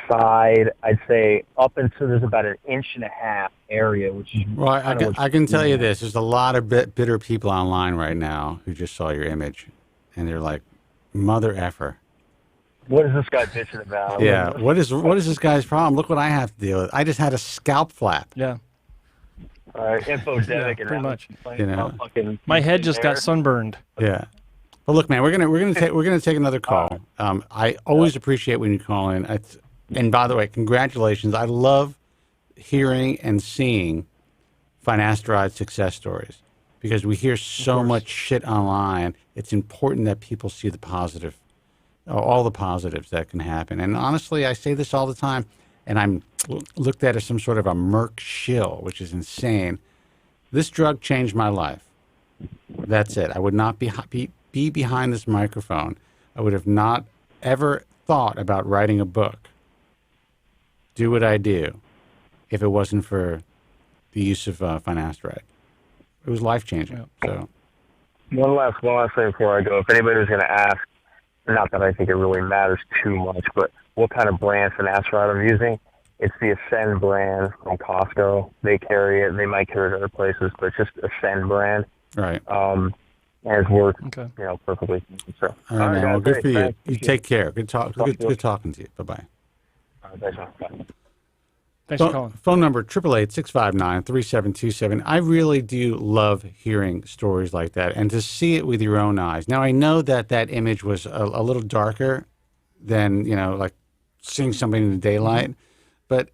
side, I'd say, up until there's about 1.5 inches area, which is... Well, I can tell you this. There's a lot of bitter people online right now who just saw your image, and they're like, mother effer. What is this guy bitching about? Yeah, what is this guy's problem? Look what I have to deal with. I just had a scalp flap. Yeah. Infodemek, yeah, pretty much. My head just got sunburned. Yeah. Well, look, man, we're gonna take another call. I always appreciate when you call in. And by the way, congratulations. I love hearing and seeing finasteride success stories because we hear so much shit online. It's important that people see the positive, all the positives that can happen. And honestly, I say this all the time, and I'm looked at as some sort of a Merck shill, which is insane. This drug changed my life. That's it. I would not be behind this microphone. I would have not ever thought about writing a book, do what I do, if it wasn't for the use of finasteride. It was life-changing. Yeah. So, one last thing before I go. If anybody was going to ask, not that I think it really matters too much, but what kind of brand finasteride I'm using, it's the Ascend brand from Costco. They carry it. They might carry it other places, but it's just Ascend brand. Right. has worked, Okay. perfectly. So, All right, man. Well, guys, good for you. thanks. You take care. Good talk. Good talking to you. Bye-bye. All right, thanks, man. Bye. Thanks for calling. Phone number 888-659-3727. I really do love hearing stories like that and to see it with your own eyes. Now, I know that image was a little darker than, like seeing somebody in the daylight. But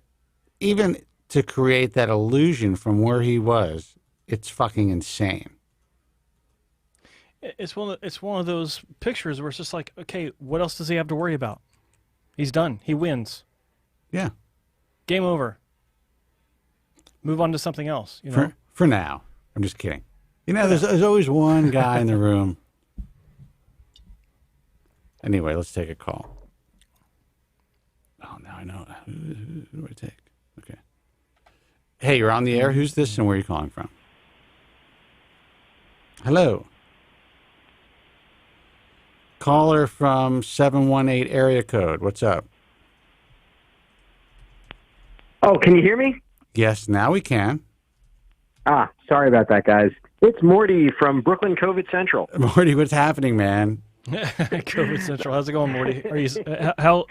even to create that illusion from where he was, it's fucking insane. It's one of those pictures where it's just like, okay, what else does he have to worry about? He's done. He wins. Yeah. Game over. Move on to something else. You know. For now. I'm just kidding. There's always one guy in the room. Anyway, let's take a call. Oh, now I know. Who do I take? Okay. Hey, you're on the air. Who's this and where are you calling from? Hello. Caller from 718 area code. What's up? Oh, can you hear me? Yes, now we can. Sorry about that, guys. It's Morty from Brooklyn COVID Central. Morty, what's happening, man? COVID Central. How's it going, Morty? Are you how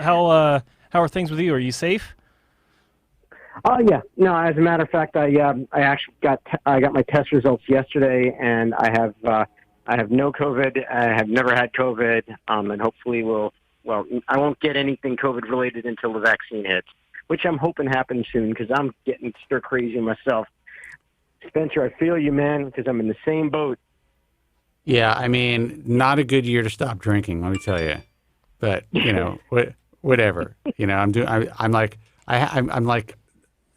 are things with you? Are you safe? Oh yeah. No, as a matter of fact, I actually got my test results yesterday, and I have no COVID. I have never had COVID, and hopefully I won't get anything COVID related until the vaccine hits, which I'm hoping happens soon because I'm getting stir crazy myself. Spencer, I feel you, man, because I'm in the same boat. Yeah, I mean, not a good year to stop drinking, let me tell you. But whatever. I'm like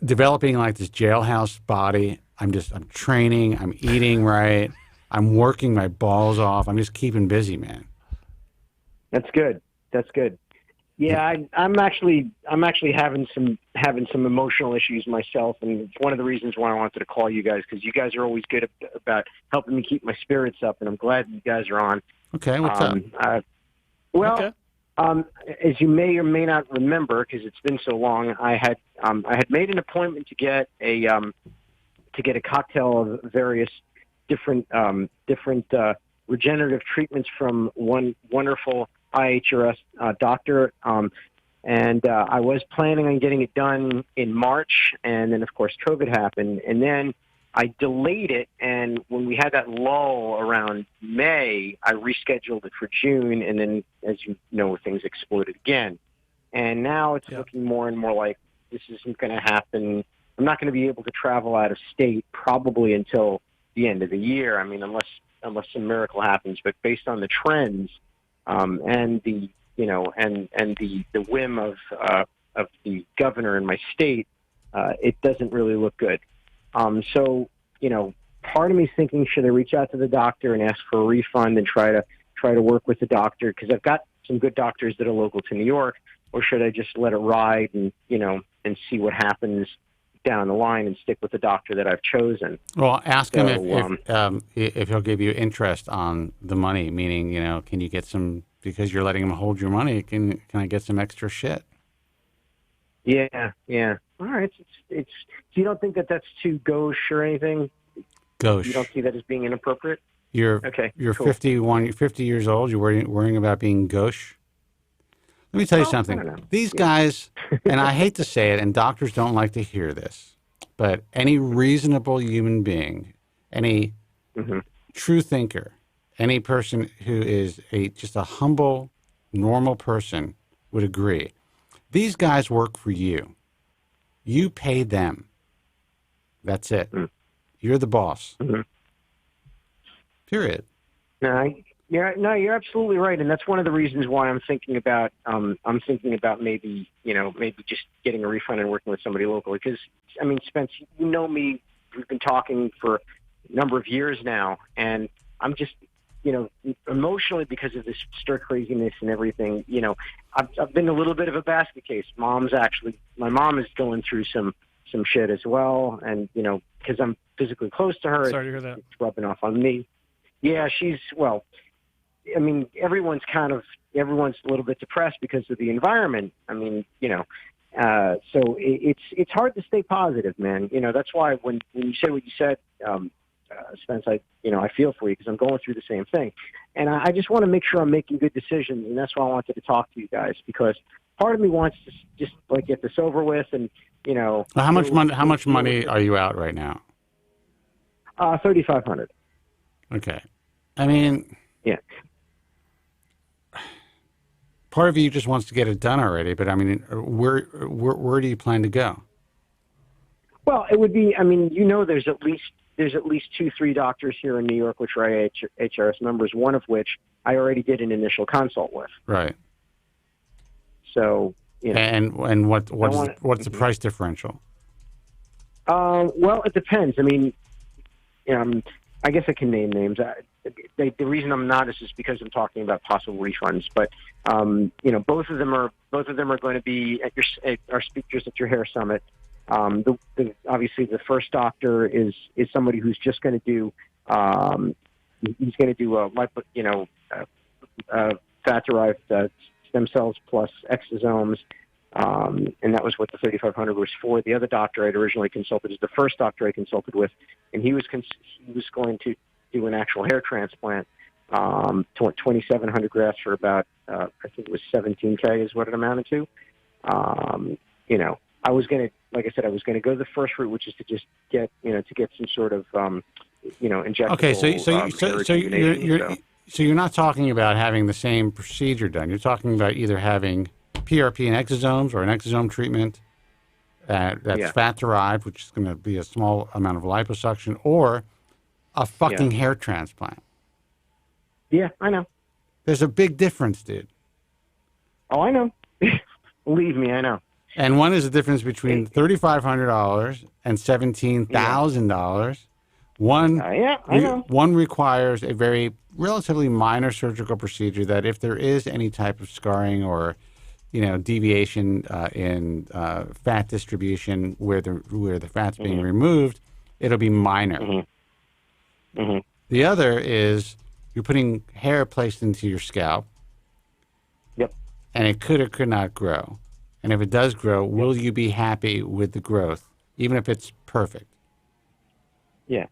developing like this jailhouse body. I'm training. I'm eating right. I'm working my balls off. I'm just keeping busy, man. That's good. Yeah, I'm actually having some emotional issues myself, and it's one of the reasons why I wanted to call you guys because you guys are always good about helping me keep my spirits up, and I'm glad you guys are on. Okay, what's up? As you may or may not remember, because it's been so long, I had made an appointment to get a cocktail of various different regenerative treatments from one wonderful IHRS doctor, and I was planning on getting it done in March, and then of course COVID happened, and then I delayed it, and when we had that lull around May, I rescheduled it for June, and then as you know, things exploded again, and now it's looking more and more like this isn't going to happen. I'm not going to be able to travel out of state probably until the end of the year. I mean, unless some miracle happens, but based on the trends. And the whim of the governor in my state, it doesn't really look good. So part of me is thinking, should I reach out to the doctor and ask for a refund and try to work with the doctor because I've got some good doctors that are local to New York, or should I just let it ride and see what happens down the line and stick with the doctor that I've chosen? Well, ask him if he'll give you interest on the money, meaning, can you get some, because you're letting him hold your money, can I get some extra shit? Yeah. All right. So you don't think that that's too gauche or anything? Gauche. You don't see that as being inappropriate? You're cool. 51, you're 50 years old, you're worrying about being gauche? Let me tell you something. These guys, and I hate to say it, and doctors don't like to hear this, but any reasonable human being, any true thinker, any person who is just a humble, normal person would agree. These guys work for you. You pay them. That's it. You're the boss. Period. You're absolutely right, and that's one of the reasons why I'm thinking about maybe just getting a refund and working with somebody locally. Because I mean, Spence, you know me, we've been talking for a number of years now, and I'm just emotionally, because of this stir craziness and everything. I've been a little bit of a basket case. My mom is going through some shit as well, and because I'm physically close to her, sorry to hear that. It's rubbing off on me. Yeah, I mean, everyone's a little bit depressed because of the environment. I mean, so it's hard to stay positive, man. That's why when you say what you said, Spence, I feel for you because I'm going through the same thing, and I just want to make sure I'm making good decisions, and that's why I wanted to talk to you guys, because part of me wants to just like get this over with, and Well, how much money are you out right now? $3,500. Okay, I mean, yeah. Part of you just wants to get it done already, but I mean, where do you plan to go? Well, it would be. I mean, there's at least 2-3 doctors here in New York which are HRS members. One of which I already did an initial consult with. Right. So and what's the price differential? Well, it depends. I mean, I guess I can name names. The reason I'm not is just because I'm talking about possible refunds. But both of them are going to be at our speakers at your hair summit. Obviously, the first doctor is somebody who's just going to do he's going to do fat-derived stem cells plus exosomes, and that was what the $3,500 was for. The other doctor I'd originally consulted is the first doctor I consulted with, and he was going to do an actual hair transplant, 2,700 grafts for about I think it was $17K is what it amounted to. I was going to, like I said, I was going to go the first route, which is to just get some sort of injectable. Okay, so you're not talking about having the same procedure done. You're talking about either having PRP and exosomes or an exosome treatment that's fat-derived, which is going to be a small amount of liposuction, or a fucking hair transplant. Yeah, I know. There's a big difference, dude. Oh, I know. Believe me, I know. And one is the difference between $3,500 and $17,000. One requires a very relatively minor surgical procedure that if there is any type of scarring or deviation in fat distribution where the fat's being removed, it'll be minor. Mm-hmm. Mm-hmm. The other is you're putting hair placed into your scalp. Yep. And it could or could not grow. And if it does grow, will you be happy with the growth, even if it's perfect? Yeah.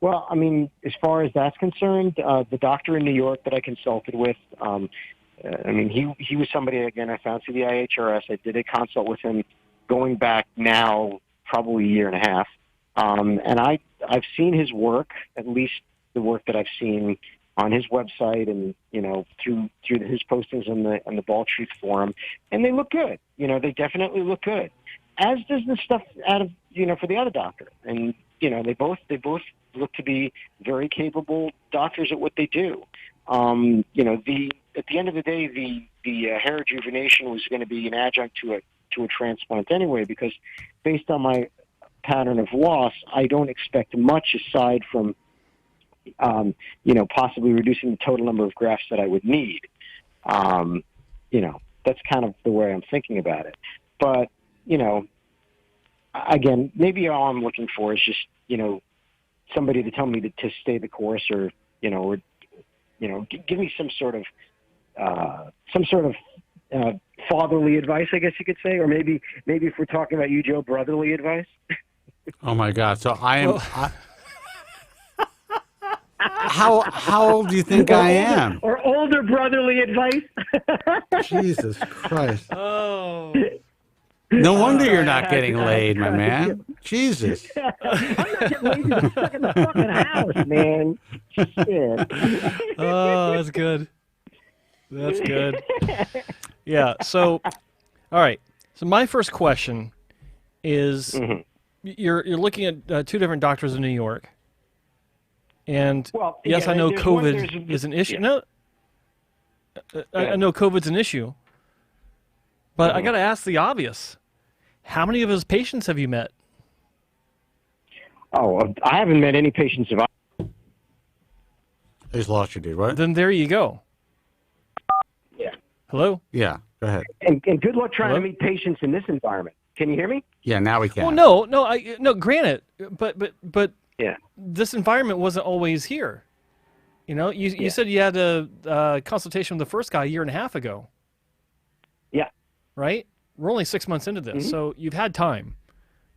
Well, I mean, as far as that's concerned, the doctor in New York that I consulted with, he was somebody, again, I found through the IHRS. I did a consult with him going back now probably a year and a half. And I've seen his work, at least the work that I've seen on his website and, through his postings on the Ball Truth Forum, and they look good. They definitely look good. As does the stuff out of, for the other doctor. And, they both look to be very capable doctors at what they do. At the end of the day, the hair rejuvenation was going to be an adjunct to a transplant anyway, because based on my pattern of loss, I don't expect much aside from, possibly reducing the total number of grafts that I would need. That's kind of the way I'm thinking about it. But, again, maybe all I'm looking for is just, somebody to tell me to stay the course or give me some sort of fatherly advice, I guess you could say, or maybe if we're talking about you, Joe, brotherly advice. Oh my God! So I am. How old do you think I am? Or older brotherly advice. Jesus Christ! Oh. No wonder you're not getting laid, my man. Jesus. I'm not getting laid. I'm stuck in the fucking house, man. Shit. Oh, that's good. That's good. Yeah. So, all right. So my first question is, you're looking at 2 different doctors in New York, and yes, I know COVID is an issue. No, I know COVID's an issue, but I got to ask the obvious: how many of his patients have you met? Oh, I haven't met any patients of. I just lost you, dude. What? Then there you go. Yeah. Hello? Yeah, go ahead. And good luck trying to meet patients in this environment. Can you hear me? Yeah, now we can. Well, no. Granted, but yeah, this environment wasn't always here. You said you had a consultation with the first guy a year and a half ago. Yeah. Right? We're only 6 months into this, so you've had time,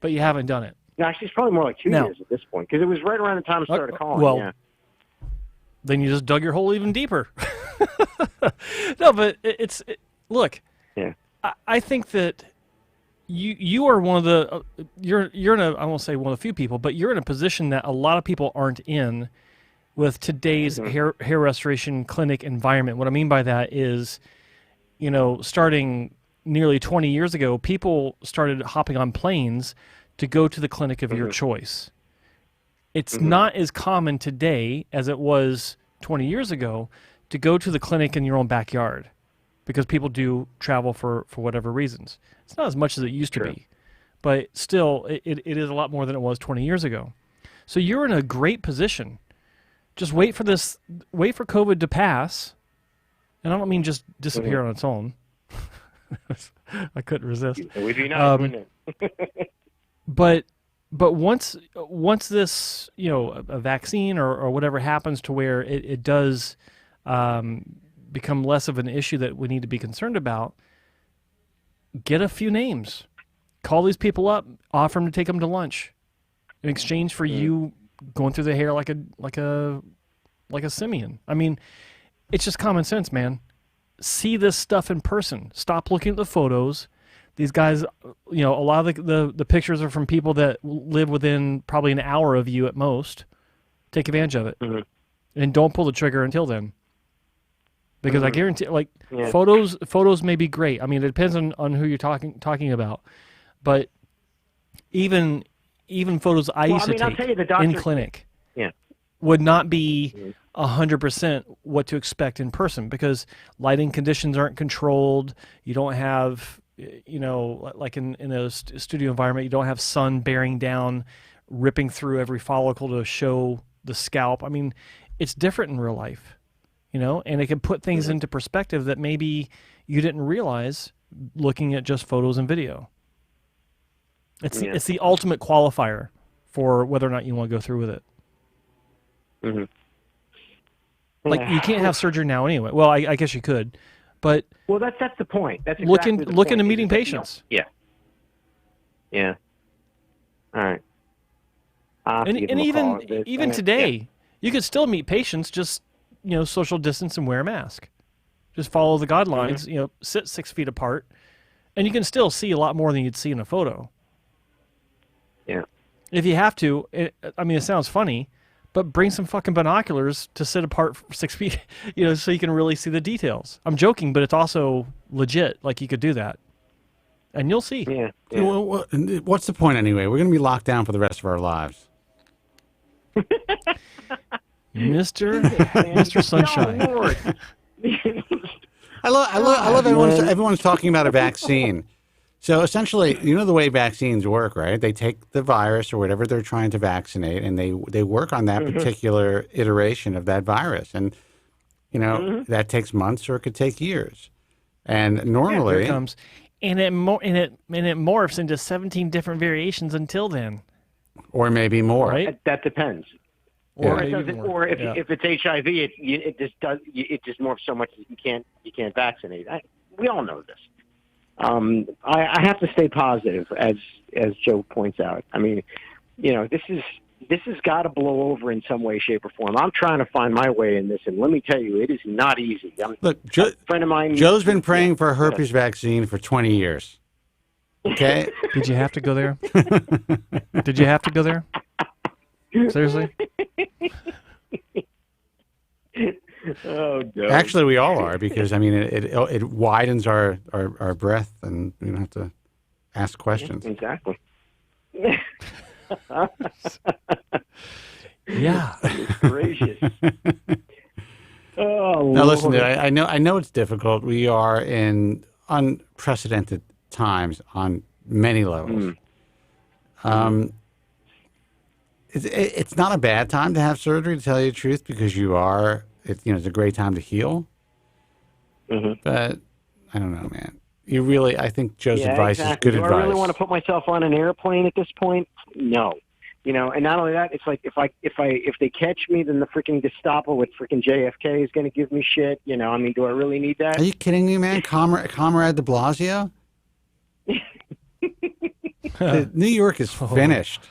but you haven't done it. No, actually, it's probably more like 2 Now- years at this point because it was right around the time I started calling. well, yeah. Then you just dug your hole even deeper. No, but look. Yeah. I think that you are one of the you're in a, I won't say one of the few people, but you're in a position that a lot of people aren't in with today's hair restoration clinic environment. What I mean by that is, starting nearly 20 years ago, people started hopping on planes to go to the clinic of your choice. It's not as common today as it was 20 years ago to go to the clinic in your own backyard because people do travel for whatever reasons. It's not as much as it used to be, but still, it is a lot more than it was 20 years ago. So you're in a great position. Just wait for COVID to pass, and I don't mean just disappear on its own. I couldn't resist. It would be nice, wouldn't it? But once this, a vaccine or whatever happens to where it does become less of an issue that we need to be concerned about, get a few names. Call these people up, offer them to take them to lunch in exchange for you going through the hair like a simian. I mean, it's just common sense, man. See this stuff in person. Stop looking at the photos. These guys, a lot of the pictures are from people that live within probably an hour of you at most. Take advantage of it. And don't pull the trigger until then. Because I guarantee, photos may be great. I mean, it depends on who you're talking about. But even photos I used to take in clinic would not be 100% what to expect in person because lighting conditions aren't controlled. You don't have, like in a studio environment, you don't have sun bearing down, ripping through every follicle to show the scalp. I mean, it's different in real life, and it can put things into perspective that maybe you didn't realize looking at just photos and video. It's the ultimate qualifier for whether or not you want to go through with it. Like, you can't have surgery now anyway. Well, I guess you could, but that's the point. That's exactly look into meeting patients. Yeah. All right. And even today, you could still meet patients. Just social distance and wear a mask. Just follow the guidelines. Sit 6 feet apart, and you can still see a lot more than you'd see in a photo. Yeah. If you have to, it sounds funny, but bring some fucking binoculars to sit apart for 6 feet, so you can really see the details. I'm joking, but it's also legit. Like, you could do that, and you'll see. Yeah. Well, what's the point anyway? We're going to be locked down for the rest of our lives. Mr. Sunshine. Oh, Lord. I love everyone's talking about a vaccine. So essentially, the way vaccines work, right? They take the virus or whatever they're trying to vaccinate, and they work on that particular iteration of that virus, and that takes months or it could take years. And normally, here it comes, and it morphs into 17 different variations until then, or maybe more. Right? That depends. Or it doesn't. Or if it's HIV, it just morphs so much that you can't vaccinate. We all know this. I have to stay positive, as Joe points out. I mean, this has got to blow over in some way, shape, or form. I'm trying to find my way in this, and let me tell you, it is not easy. Look, a friend of mine. Joe's been praying for a herpes vaccine for 20 years. Okay. Did you have to go there? Did you have to go there? Seriously? Oh, no. Actually, we all are, because it widens our breath, and we don't have to ask questions. Exactly. Yeah. Gracious. Oh, now listen, dude, I know it's difficult. We are in unprecedented times on many levels. It's not a bad time to have surgery, to tell you the truth, because it's a great time to heal. But I don't know, man. I think Joe's advice is good advice. Do I really want to put myself on an airplane at this point? No. And not only that, it's like if they catch me, then the freaking Gestapo with freaking JFK is going to give me shit. Do I really need that? Are you kidding me, man? Comrade de Blasio? New York is finished.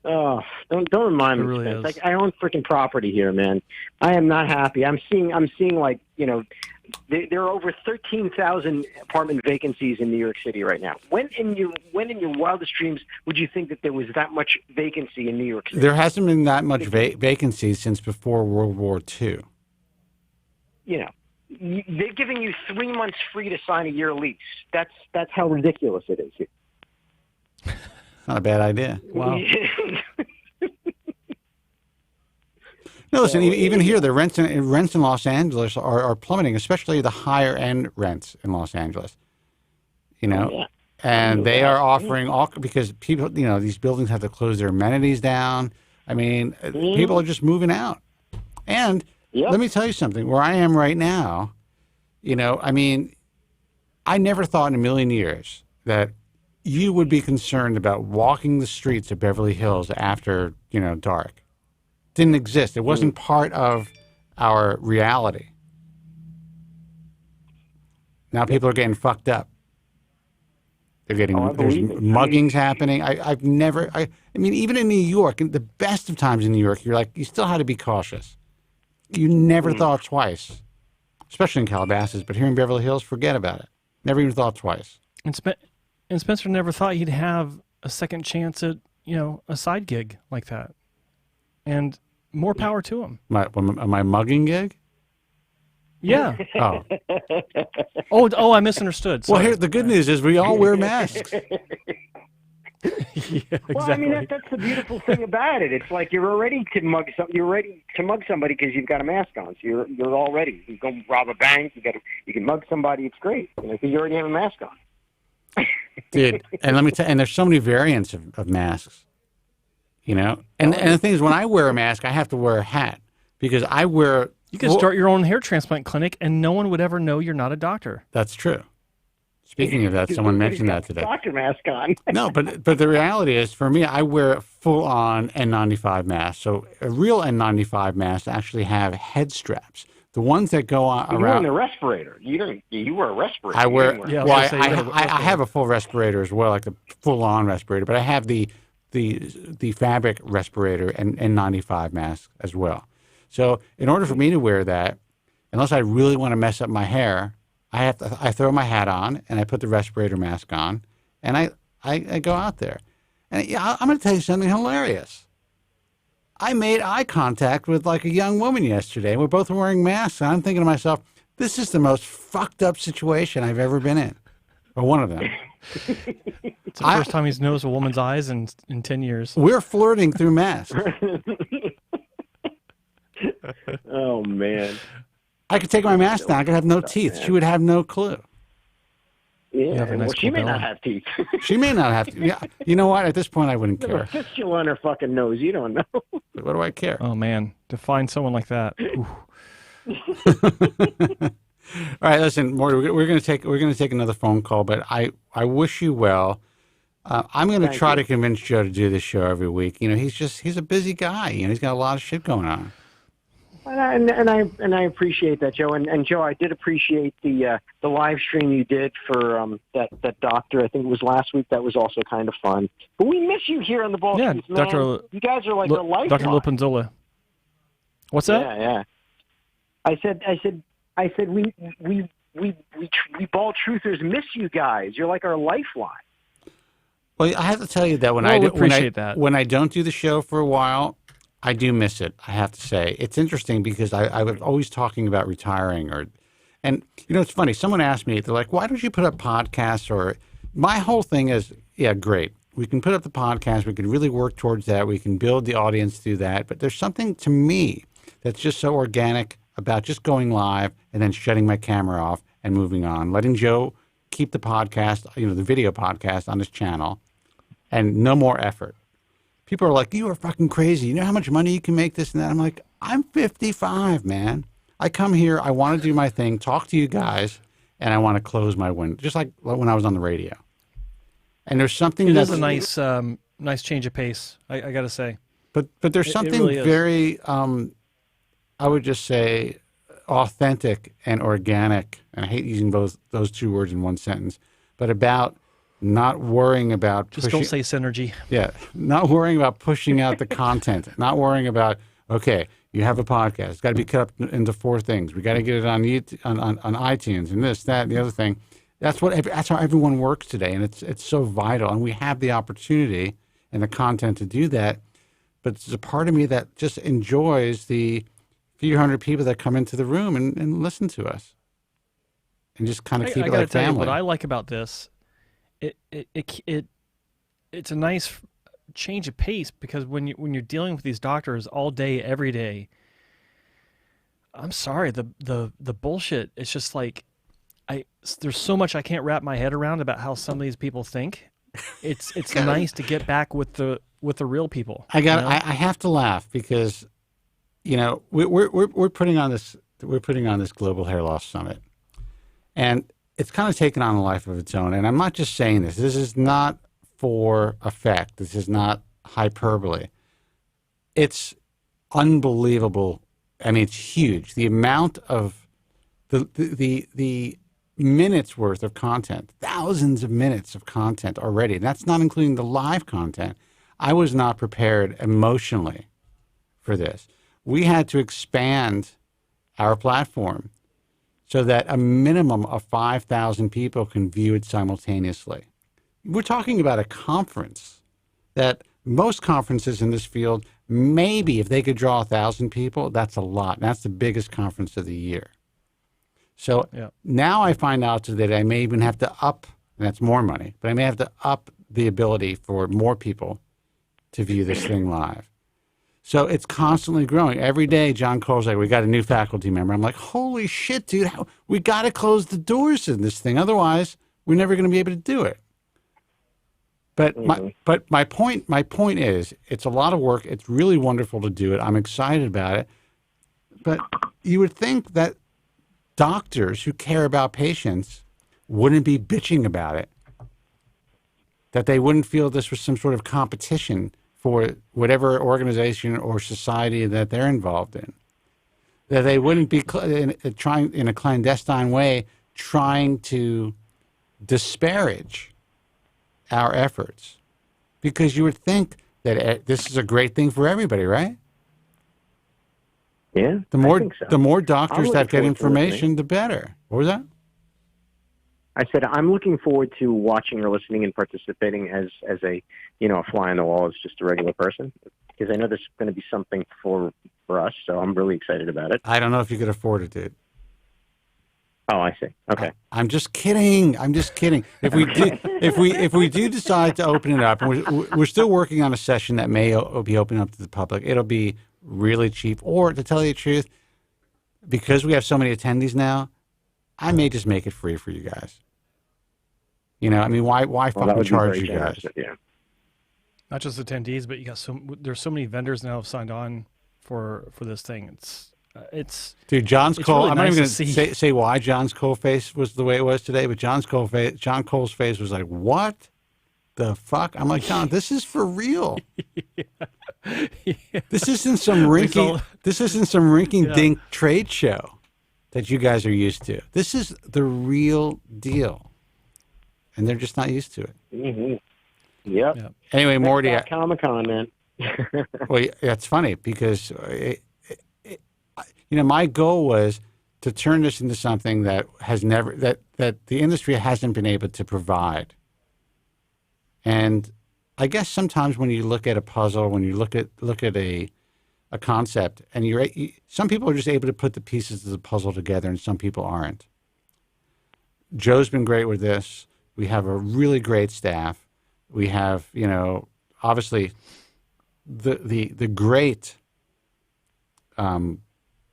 Oh, don't remind me. really Spence. is. Like I own freaking property here, man. I am not happy. I'm seeing like there are over 13,000 apartment vacancies in New York City right now. When in your wildest dreams would you think that there was that much vacancy in New York City? There hasn't been that much vacancy since before World War II. They're giving you 3 months free to sign a year lease. That's how ridiculous it is here. Not a bad idea. Wow. No, listen. Even here, the rents in Los Angeles are plummeting, especially the higher end rents in Los Angeles. And they are offering all because people, these buildings have to close their amenities down. I mean, people are just moving out. And let me tell you something. Where I am right now, I mean, I never thought in a million years that you would be concerned about walking the streets of Beverly Hills after, dark. Didn't exist. It wasn't part of our reality. Now people are getting fucked up. They're getting there's muggings happening. I mean, even in New York, in the best of times in New York, you still had to be cautious. You never thought twice, especially in Calabasas. But here in Beverly Hills, forget about it. Never even thought twice. And Spencer never thought he'd have a second chance at a side gig like that. And more power to him. My mugging gig? Yeah. Oh. I misunderstood. Well, here the good news is we all wear masks. Yeah, exactly. Well, I mean that's the beautiful thing about it. It's like you're ready to mug somebody because you've got a mask on. So you're all ready. You go rob a bank. You can mug somebody. It's great because you already have a mask on. Dude, and let me tell you, and there's so many variants of masks. And the thing is, when I wear a mask, I have to wear a hat because I wear. You could start your own hair transplant clinic, and no one would ever know you're not a doctor. That's true. Speaking of that, someone mentioned that today. Doctor mask on. No, but the reality is, for me, I wear a full-on N95 mask. So a real N95 mask actually have head straps. The ones that go on You're around. wearing a respirator. You wear a respirator. I wear. I have a full respirator as well, like a full-on respirator. But I have the fabric respirator and N95 mask as well. So in order for me to wear that, unless I really want to mess up my hair, I throw my hat on and I put the respirator mask on, and I go out there. And I'm going to tell you something hilarious. I made eye contact with like a young woman yesterday. We're both wearing masks, and I'm thinking to myself, this is the most fucked up situation I've ever been in, or one of them. It's the first time he's noticed a woman's eyes in 10 years. We're flirting through masks. Oh, man. I could take my mask down. I could have no teeth. She would have no clue. Yeah, well, she may not have teeth. She may not have teeth. Yeah, you know what? At this point, I wouldn't There's care. a fistula on her fucking nose. You don't know. What do I care? Oh, man. To find someone like that. All right, listen, Morty. We're going to take another phone call, but I wish you well. I'm going to try to convince Joe to do this show every week. He's a busy guy. He's got a lot of shit going on. And I appreciate that, Joe. And Joe, I did appreciate the live stream you did for that doctor. I think it was last week. That was also kind of fun. But we miss you here on the ball. Yeah, man. You guys are like a lifeline. Dr. Lopenzola. What's that? Yeah. I said we ball truthers miss you guys. You're like our lifeline. Well, I have to tell you that when I don't do the show for a while, I do miss it. I have to say it's interesting because I was always talking about retiring, and it's funny. Someone asked me, they're like, "Why don't you put up podcasts?" Or my whole thing is, yeah, great. We can put up the podcast. We can really work towards that. We can build the audience through that. But there's something to me that's just so organic about just going live and then shutting my camera off and moving on, letting Joe keep the podcast, the video podcast on his channel, and no more effort. People are like, you are fucking crazy. You know how much money you can make this and that? I'm like, I'm 55, man. I come here, I want to do my thing, talk to you guys, and I want to close my window, just like when I was on the radio. And there's something that's a nice change of pace, I got to say. But there's something really very, I would just say, authentic and organic, and I hate using those two words in one sentence, but about not worrying about just don't say synergy. Yeah, not worrying about pushing out the content, not worrying about, okay, you have a podcast, it's got to be cut up into 4 things. We got to get it on iTunes and this, that, and the other thing. That's how everyone works today, and it's so vital. And we have the opportunity and the content to do that. But there's a part of me that just enjoys the few hundred people that come into the room and listen to us, and just kind of keep it like tell family. You what I like about this, it's a nice change of pace, because when you're dealing with these doctors all day, every day, I'm sorry, the bullshit. It's just like there's so much I can't wrap my head around about how some of these people think. It's nice to get back with the real people. I have to laugh because, we're putting on this Global Hair Loss Summit, and it's kind of taken on a life of its own. And I'm not just saying this. This is not for effect. This is not hyperbole. It's unbelievable. I mean, it's huge. The amount of the minutes worth of content, thousands of minutes of content already. And that's not including the live content. I was not prepared emotionally for this. We had to expand our platform so that a minimum of 5,000 people can view it simultaneously. We're talking about a conference that most conferences in this field, maybe if they could draw 1,000 people, that's a lot. That's the biggest conference of the year. So now I find out that I may even have to up, and that's more money, but I may have to up the ability for more people to view this thing live. So it's constantly growing. Every day, John Cole's like, we got a new faculty member. I'm like, holy shit, dude, we got to close the doors in this thing. Otherwise, we're never going to be able to do it. But my point is, it's a lot of work. It's really wonderful to do it. I'm excited about it. But you would think that doctors who care about patients wouldn't be bitching about it, that they wouldn't feel this was some sort of competition for whatever organization or society that they're involved in, that they wouldn't be trying in a clandestine way trying to disparage our efforts, because you would think that this is a great thing for everybody, right? Yeah, the more I think so. The more doctors that get forward to information, the better. What was that? I said I'm looking forward to watching or listening and participating as a a fly on the wall, as just a regular person, because I know there's going to be something for us. So I'm really excited about it. I don't know if you could afford it, dude. Oh, I see. Okay. I'm just kidding. If we do decide to open it up, and we're still working on a session that may be open up to the public, it'll be really cheap. Or to tell you the truth, because we have so many attendees now, I may just make it free for you guys. I mean, why fucking charge you guys? Yeah. Not just attendees, but you got there's so many vendors now have signed on for this thing. It's dude, John's Cole. Really I'm nice not even going to say why John's Cole face was the way it was today, but John Cole's face was like, what the fuck? I'm like, John, this is for real. This isn't some rinky dink trade show that you guys are used to. This is the real deal, and they're just not used to it. Mm-hmm. Yep. Anyway, Morty, Comic-Con, man. well, it's funny because my goal was to turn this into something that that the industry hasn't been able to provide. And I guess sometimes when you look at a puzzle, when you look at a concept, and some people are just able to put the pieces of the puzzle together, and some people aren't. Joe's been great with this. We have a really great staff. We have, obviously the great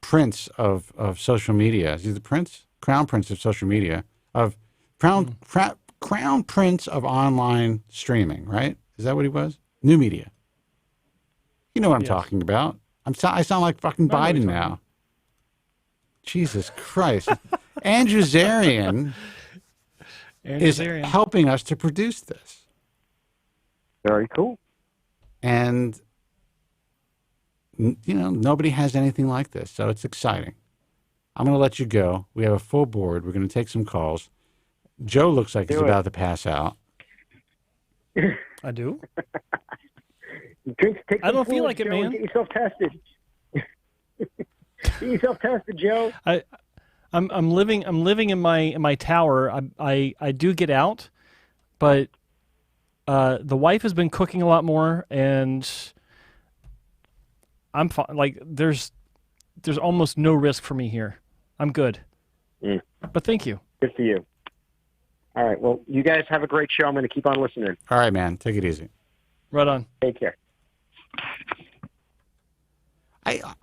prince of social media. Is he the crown prince of social media, crown prince of online streaming, right? Is that what he was? New media. You know what I'm talking about. I sound like fucking Biden now. Jesus Christ. Andrew Zarian is helping us to produce this. Very cool. And, nobody has anything like this, so it's exciting. I'm going to let you go. We have a full board. We're going to take some calls. Joe looks like he's about to pass out. I do. Take I don't some feel fluids, like it, Joe, and man. Get yourself tested. Get yourself tested, Joe. I'm living in my tower. I do get out, but the wife has been cooking a lot more, and I'm fine. Like there's almost no risk for me here. I'm good. But thank you. Good for you. All right. Well, you guys have a great show. I'm going to keep on listening. All right, man. Take it easy. Right on. Take care.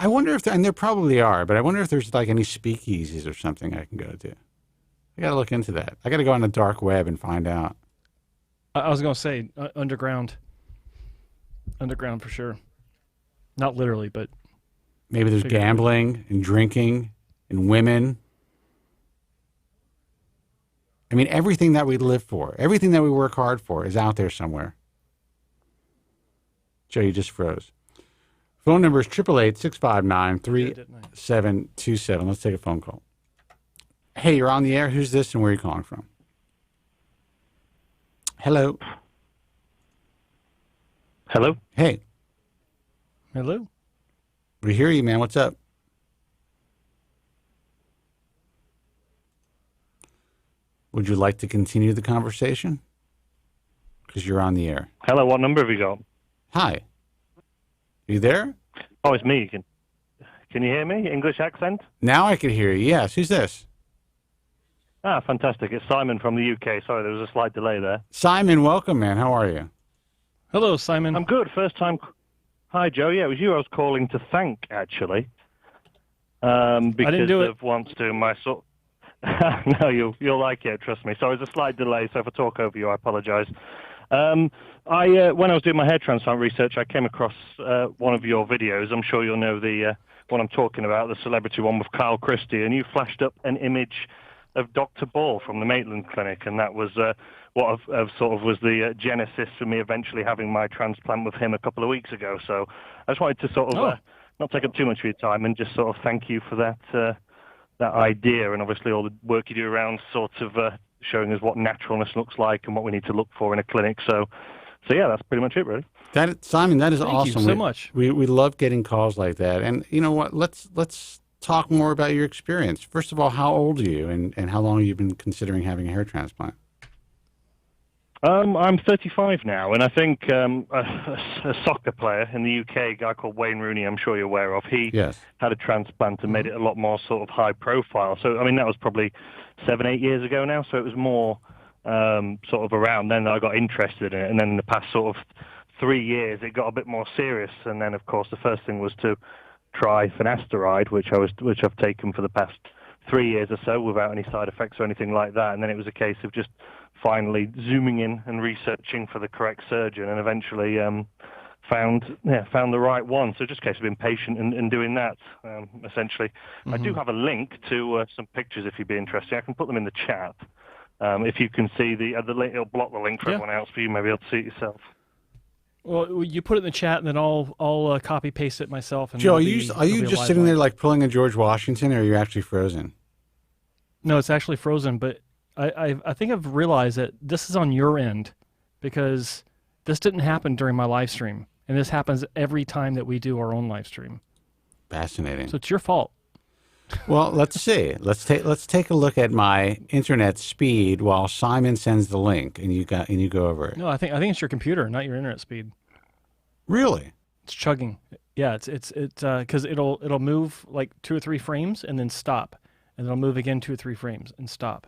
I wonder if, and there probably are, but I wonder if there's like any speakeasies or something I can go to. I got to look into that. I got to go on the dark web and find out. I was going to say underground. Underground for sure. Not literally, but maybe there's gambling and drinking and women. I mean, everything that we live for, everything that we work hard for is out there somewhere. Joe, you just froze. Phone number is 888-659-3727. Let's take a phone call. Hey, you're on the air. Who's this and where are you calling from? Hello. Hello. Hey. Hello. We hear you, man. What's up? Would you like to continue the conversation? Because you're on the air. Hello, what number have you got? Hi. You there? Oh, it's me. Can you hear me? English accent? Now I can hear you. Yes. Who's this? Ah, fantastic. It's Simon from the UK. Sorry, there was a slight delay there. Simon, welcome, man. How are you? Hello, Simon. I'm good. First time. Hi, Joe. Yeah, it was you I was calling to thank, actually. Because I didn't do it. of once doing my sort. No, you'll like it. Trust me. Sorry, there's a slight delay, so if I talk over you, I apologise. When I was doing my hair transplant research, I came across one of your videos. I'm sure you'll know the one I'm talking about, the celebrity one with Kyle Christie, and you flashed up an image of Dr. Ball from the Maitland Clinic, and that was what sort of was the genesis for me eventually having my transplant with him a couple of weeks ago. So I just wanted to sort of not take up too much of your time and just sort of thank you for that idea, and obviously all the work you do around sort of showing us what naturalness looks like and what we need to look for in a clinic. So yeah, that's pretty much it, really. Simon, that is Thank awesome. you so much. We love getting calls like that. And you know what? Let's talk more about your experience. First of all, how old are you, and how long have you been considering having a hair transplant? I'm 35 now, and I think a soccer player in the UK, a guy called Wayne Rooney, I'm sure you're aware of, he had a transplant and made it a lot more sort of high profile. So, I mean, that was probably 7-8 years ago now, so it was more sort of around then that I got interested in it. And then in the past sort of 3 years, it got a bit more serious. And then, of course, the first thing was to try finasteride, which I've taken for the past 3 years or so without any side effects or anything like that. And then it was a case of just finally zooming in and researching for the correct surgeon, and eventually found the right one. So just a case of being patient and doing that, essentially. I do have a link to some pictures if you'd be interested. I can put them in the chat. If you can see the link, it'll block the link for everyone else, but you may be able to see it yourself. Well, you put it in the chat, and then I'll copy paste it myself. And Joe, are you just sitting there like pulling a George Washington, or are you actually frozen? No, it's actually frozen, but I think I've realized that this is on your end, because this didn't happen during my live stream, and this happens every time that we do our own live stream. Fascinating. So it's your fault. Well, let's see. Let's take a look at my internet speed while Simon sends the link, and you go over it. No, I think it's your computer, not your internet speed. Really? It's chugging. Yeah, it's because it'll move like 2 or 3 frames and then stop, and it'll move again 2 or 3 frames and stop.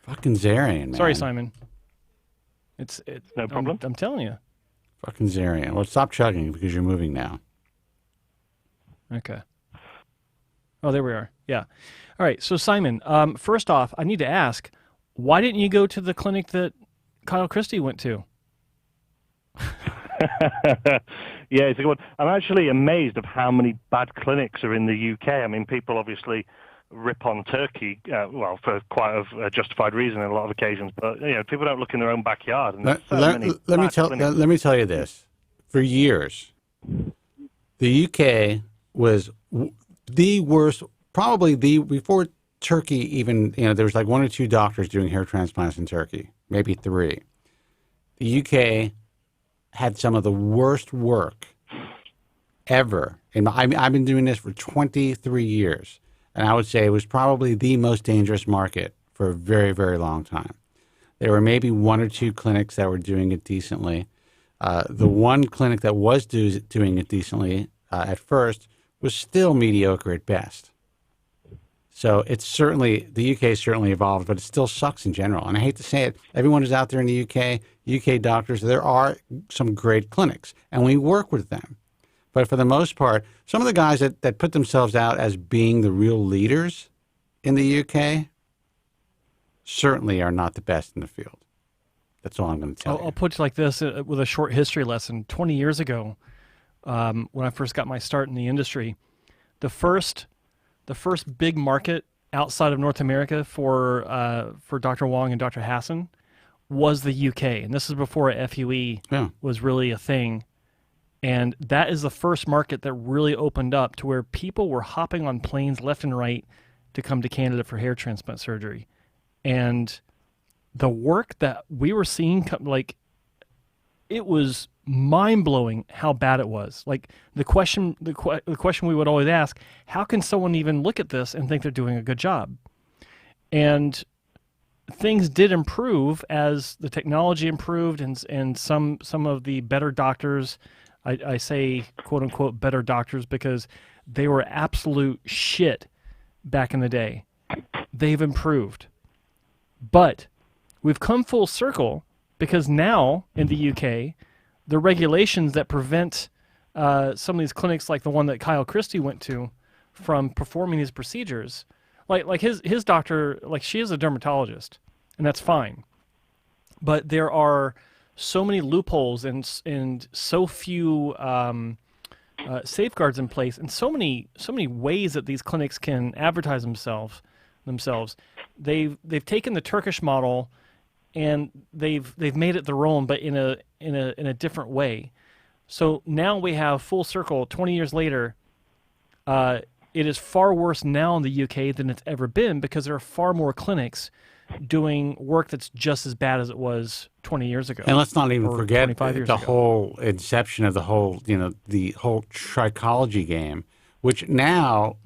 Fucking Zarian, man. Sorry, Simon. It's no problem. I'm telling you. Fucking Zarian. Well, stop chugging because you're moving now. Okay. Oh, there we are. Yeah. All right. So, Simon, first off, I need to ask, why didn't you go to the clinic that Kyle Christie went to? Yeah, it's a good one. I'm actually amazed of how many bad clinics are in the UK. I mean, people obviously rip on Turkey, well, for quite a justified reason on a lot of occasions. But people don't look in their own backyard. And let me tell you this: for years, the UK was the worst. Probably before Turkey even. There was like 1 or 2 doctors doing hair transplants in Turkey, maybe 3. The UK had some of the worst work ever. And I've been doing this for 23 years, and I would say it was probably the most dangerous market for a very, very long time. There were maybe one or two clinics that were doing it decently. The one clinic that was doing it decently at first was still mediocre at best. So it's certainly, the UK certainly evolved, but it still sucks in general. And I hate to say it, everyone who's out there in the UK doctors, there are some great clinics, and we work with them. But for the most part, some of the guys that put themselves out as being the real leaders in the UK certainly are not the best in the field. That's all I'm going to tell you. I'll put it like this with a short history lesson. 20 years ago, when I first got my start in the industry, the first big market outside of North America for Dr. Wong and Dr. Hassan was the UK. And this is before FUE was really a thing. And that is the first market that really opened up to where people were hopping on planes left and right to come to Canada for hair transplant surgery. And the work that we were seeing, like, it was mind-blowing how bad it was. Like, the question we would always ask, how can someone even look at this and think they're doing a good job? And things did improve as the technology improved, and some of the better doctors, I say quote-unquote better doctors because they were absolute shit back in the day. They've improved. But we've come full circle because now in the UK, the regulations that prevent some of these clinics like the one that Kyle Christie went to from performing these procedures, like his doctor, like she is a dermatologist, and that's fine. But there are so many loopholes and so few safeguards in place, and so many ways that these clinics can advertise themselves. They've taken the Turkish model and they've made it their own, but in a different way. So now we have full circle. 20 years later, it is far worse now in the UK than it's ever been because there are far more clinics doing work that's just as bad as it was 20 years ago. And let's not even forget the whole inception of the whole trichology game, which now,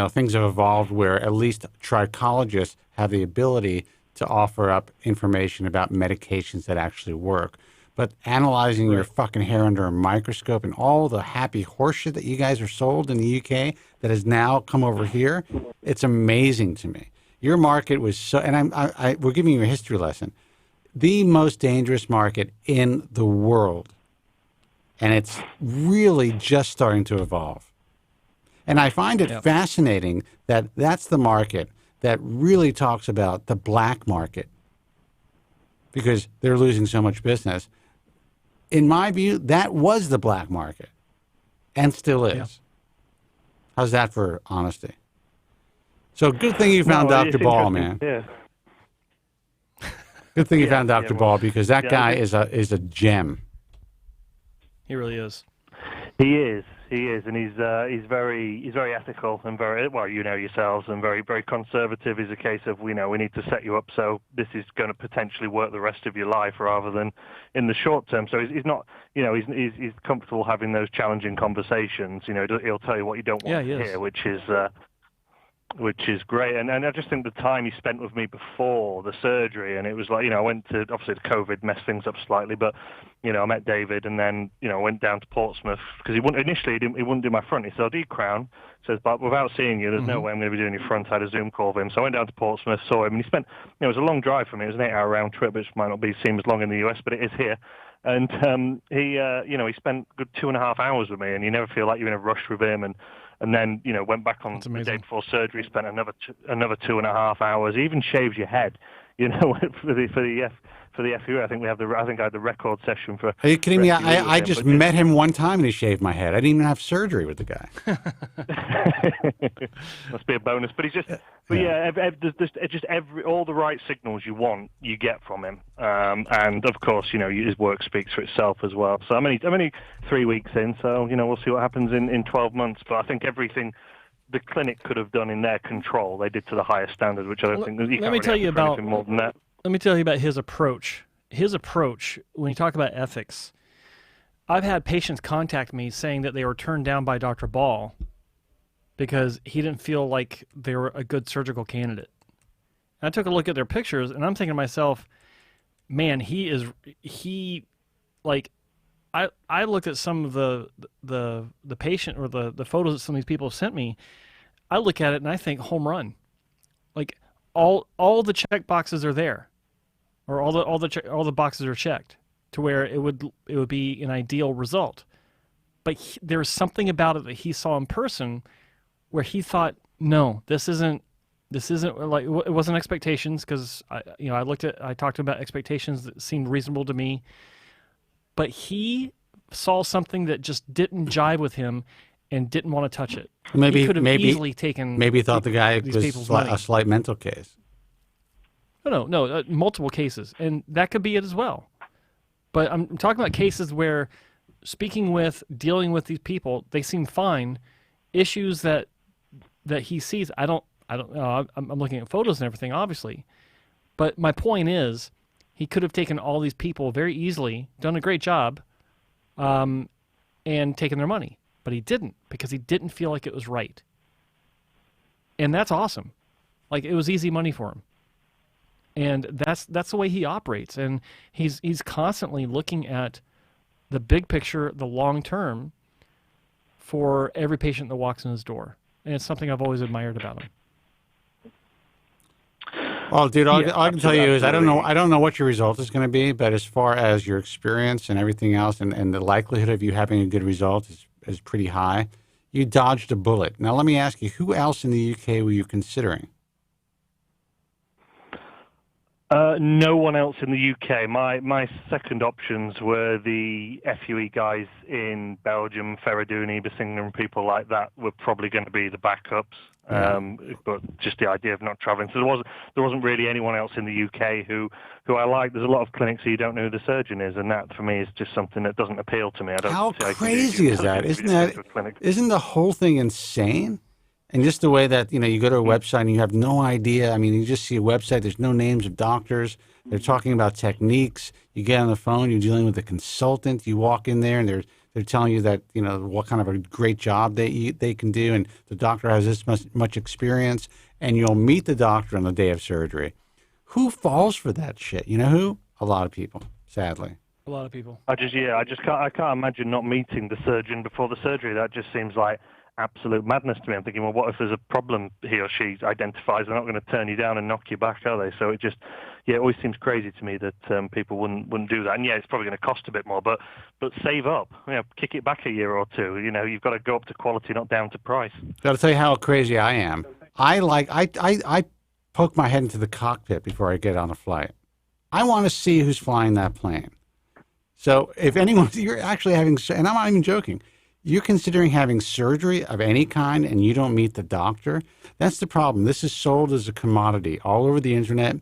things have evolved where at least trichologists have the ability to offer up information about medications that actually work. But analyzing your fucking hair under a microscope and all the happy horseshit that you guys are sold in the UK that has now come over here, it's amazing to me. Your market was so, and we're giving you a history lesson, the most dangerous market in the world. And it's really just starting to evolve. And I find it fascinating that that's the market that really talks about the black market because they're losing so much business. In my view, that was the black market and still is. Yeah. How's that for honesty? So good thing you found Dr. Ball, man. Yeah. Good thing you found Dr. Ball because that guy is a gem. He really is. He is, and he's very ethical and very well, you know yourselves, and very, very conservative. Is a case of we need to set you up so this is going to potentially work the rest of your life rather than in the short term. So he's not, he's comfortable having those challenging conversations. He'll tell you what you don't want to hear, which is great. And I just think the time he spent with me before the surgery, and it was like, I went to, obviously the COVID messed things up slightly, but, I met David and then, went down to Portsmouth because he wouldn't do my front. He said, I'll do your crown. He says, but without seeing you, there's no way I'm going to be doing your front. I had a Zoom call with him. So I went down to Portsmouth, saw him, and he spent, it was a long drive for me. It was an 8-hour round trip, which might not seem as long in the US, but it is here. And he spent a good 2.5 hours with me, and you never feel like you're in a rush with him. And then, went back on the day before surgery, spent another 2.5 hours. He even shaves your head, for the FU. I think I had the record session for. Are you kidding me? I just met him one time and he shaved my head. I didn't even have surgery with the guy. Must be a bonus, but he's just. But all the right signals you want, you get from him, and of course, his work speaks for itself as well. So I'm only 3 weeks in, so we'll see what happens in 12 months. But I think everything the clinic could have done in their control, they did to the highest standard, which I don't think you can't really ask for anything more than that. Let me tell you about his approach. His approach, when you talk about ethics, I've had patients contact me saying that they were turned down by Dr. Ball because he didn't feel like they were a good surgical candidate. And I took a look at their pictures, and I'm thinking to myself, man, I looked at some of the patient or the photos that some of these people have sent me. I look at it and I think home run. Like all the check boxes are there, or all the boxes are checked to where it would be an ideal result. But there was something about it that he saw in person where he thought, no, this isn't like, it wasn't expectations, because I talked about expectations that seemed reasonable to me, but he saw something that just didn't jive with him and didn't want to touch it. Maybe he could have easily taken. Maybe he thought the guy these was people's money. a slight mental case. No, multiple cases, and that could be it as well. But I'm talking about cases where dealing with these people, they seem fine. Issues that he sees, I don't know. I'm looking at photos and everything, obviously. But my point is, he could have taken all these people very easily, done a great job, and taken their money. But he didn't, because he didn't feel like it was right. And that's awesome. Like, it was easy money for him. And that's the way he operates. And he's constantly looking at the big picture, the long term, for every patient that walks in his door. And it's something I've always admired about him. Well, dude, all I can tell you is I don't know what your result is going to be, but as far as your experience and everything else, and the likelihood of you having a good result is pretty high. You dodged a bullet. Now, let me ask you, who else in the UK were you considering? No one else in the UK. My second options were the FUE guys in Belgium, Ferradouni, Basinga, and people like that were probably going to be the backups. But just the idea of not traveling. So there wasn't really anyone else in the UK who I like. There's a lot of clinics where you don't know who the surgeon is, and that for me is just something that doesn't appeal to me. How crazy is that? Isn't the whole thing insane? And just the way that, you go to a website and you have no idea. I mean, you just see a website, there's no names of doctors. They're talking about techniques. You get on the phone, you're dealing with a consultant. You walk in there and they're telling you that, what kind of a great job they can do. And the doctor has this much experience. And you'll meet the doctor on the day of surgery. Who falls for that shit? You know who? A lot of people, sadly. A lot of people. I can't imagine not meeting the surgeon before the surgery. That just seems like absolute madness to me. I'm thinking, well, what if there's a problem he or she identifies? They're not going to turn you down and knock you back, are they? So it just, it always seems crazy to me that people wouldn't do that. And it's probably going to cost a bit more, but save up. Kick it back a year or two. You've got to go up to quality, not down to price. Got to tell you how crazy I am. I poke my head into the cockpit before I get on a flight. I want to see who's flying that plane. So if anyone, you're actually having, and I'm not even joking, you're considering having surgery of any kind and you don't meet the doctor, that's the problem. This is sold as a commodity all over the internet,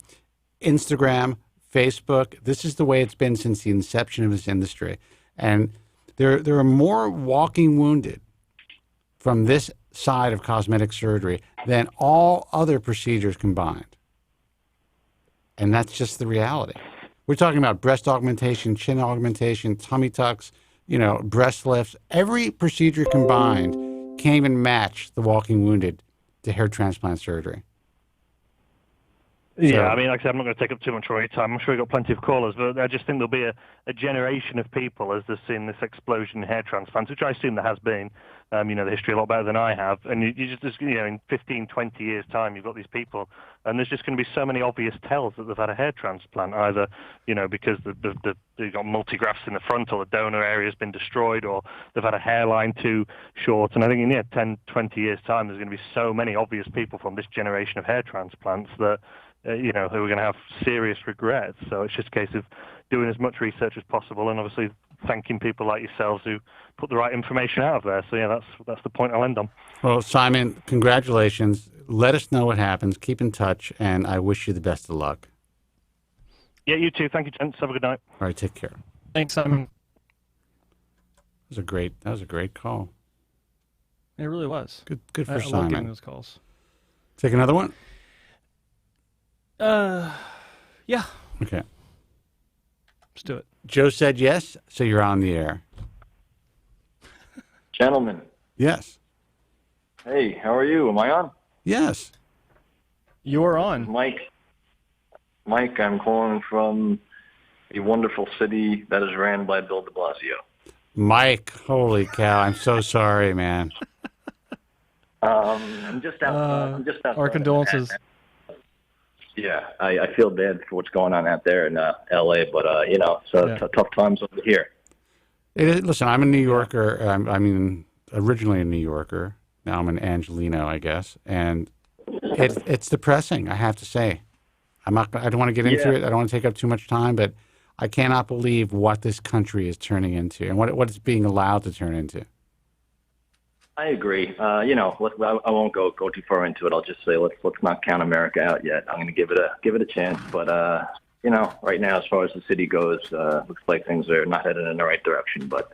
Instagram, Facebook. This is the way it's been since the inception of this industry. And there are more walking wounded from this side of cosmetic surgery than all other procedures combined. And that's just the reality. We're talking about breast augmentation, chin augmentation, tummy tucks, breast lifts. Every procedure combined can't even match the walking wounded to hair transplant surgery. Yeah, I mean, like I said, I'm not going to take up too much of your time. I'm sure you've got plenty of callers, but I just think there'll be a generation of people as they've seen this explosion in hair transplants, which I assume there has been. The history a lot better than I have. And you just, in 15, 20 years' time, you've got these people, and there's just going to be so many obvious tells that they've had a hair transplant, either, because they've got multigrafts in the front, or the donor area has been destroyed, or they've had a hairline too short. And I think in 10, 20 years' time, there's going to be so many obvious people from this generation of hair transplants that, who are going to have serious regrets. So it's just a case of doing as much research as possible, and obviously thanking people like yourselves who put the right information out of there. So that's the point I'll end on. Well, Simon, congratulations. Let us know what happens. Keep in touch, and I wish you the best of luck. Yeah, you too. Thank you, gents. Have a good night. All right, take care. Thanks, Simon. That was a great call. It really was. Good for Simon. I love getting those calls. Take another one? Yeah. Okay. Let's do it. Joe said yes, so you're on the air. Gentlemen. Yes. Hey, how are you? Am I on? Yes. You are on. Mike. Mike, I'm calling from a wonderful city that is ran by Bill de Blasio. Mike, holy cow! I'm so sorry, man. I'm just out. Our condolences. Yeah, I feel bad for what's going on out there in L.A., but tough times over here. Listen, I'm a New Yorker. I mean, originally a New Yorker. Now I'm an Angelino, I guess, and it's depressing. I have to say, I don't want to get into it. I don't want to take up too much time, but I cannot believe what this country is turning into and what it's being allowed to turn into. I agree. I won't go too far into it. I'll just say let's not count America out yet. I'm going to give it a chance, but right now, as far as the city goes, looks like things are not headed in the right direction. But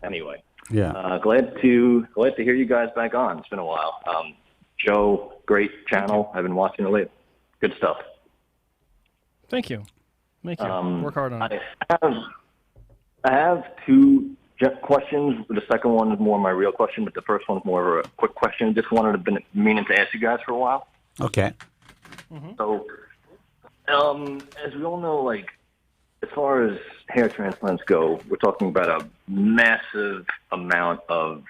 anyway, glad to hear you guys back on. It's been a while. Joe, great channel. I've been watching it lately. Good stuff. Thank you. Work hard on it. I have two questions. The second one is more my real question, but the first one is more of a quick question. Just been meaning to ask you guys for a while. Okay. Mm-hmm. So, as we all know, as far as hair transplants go, we're talking about a massive amount of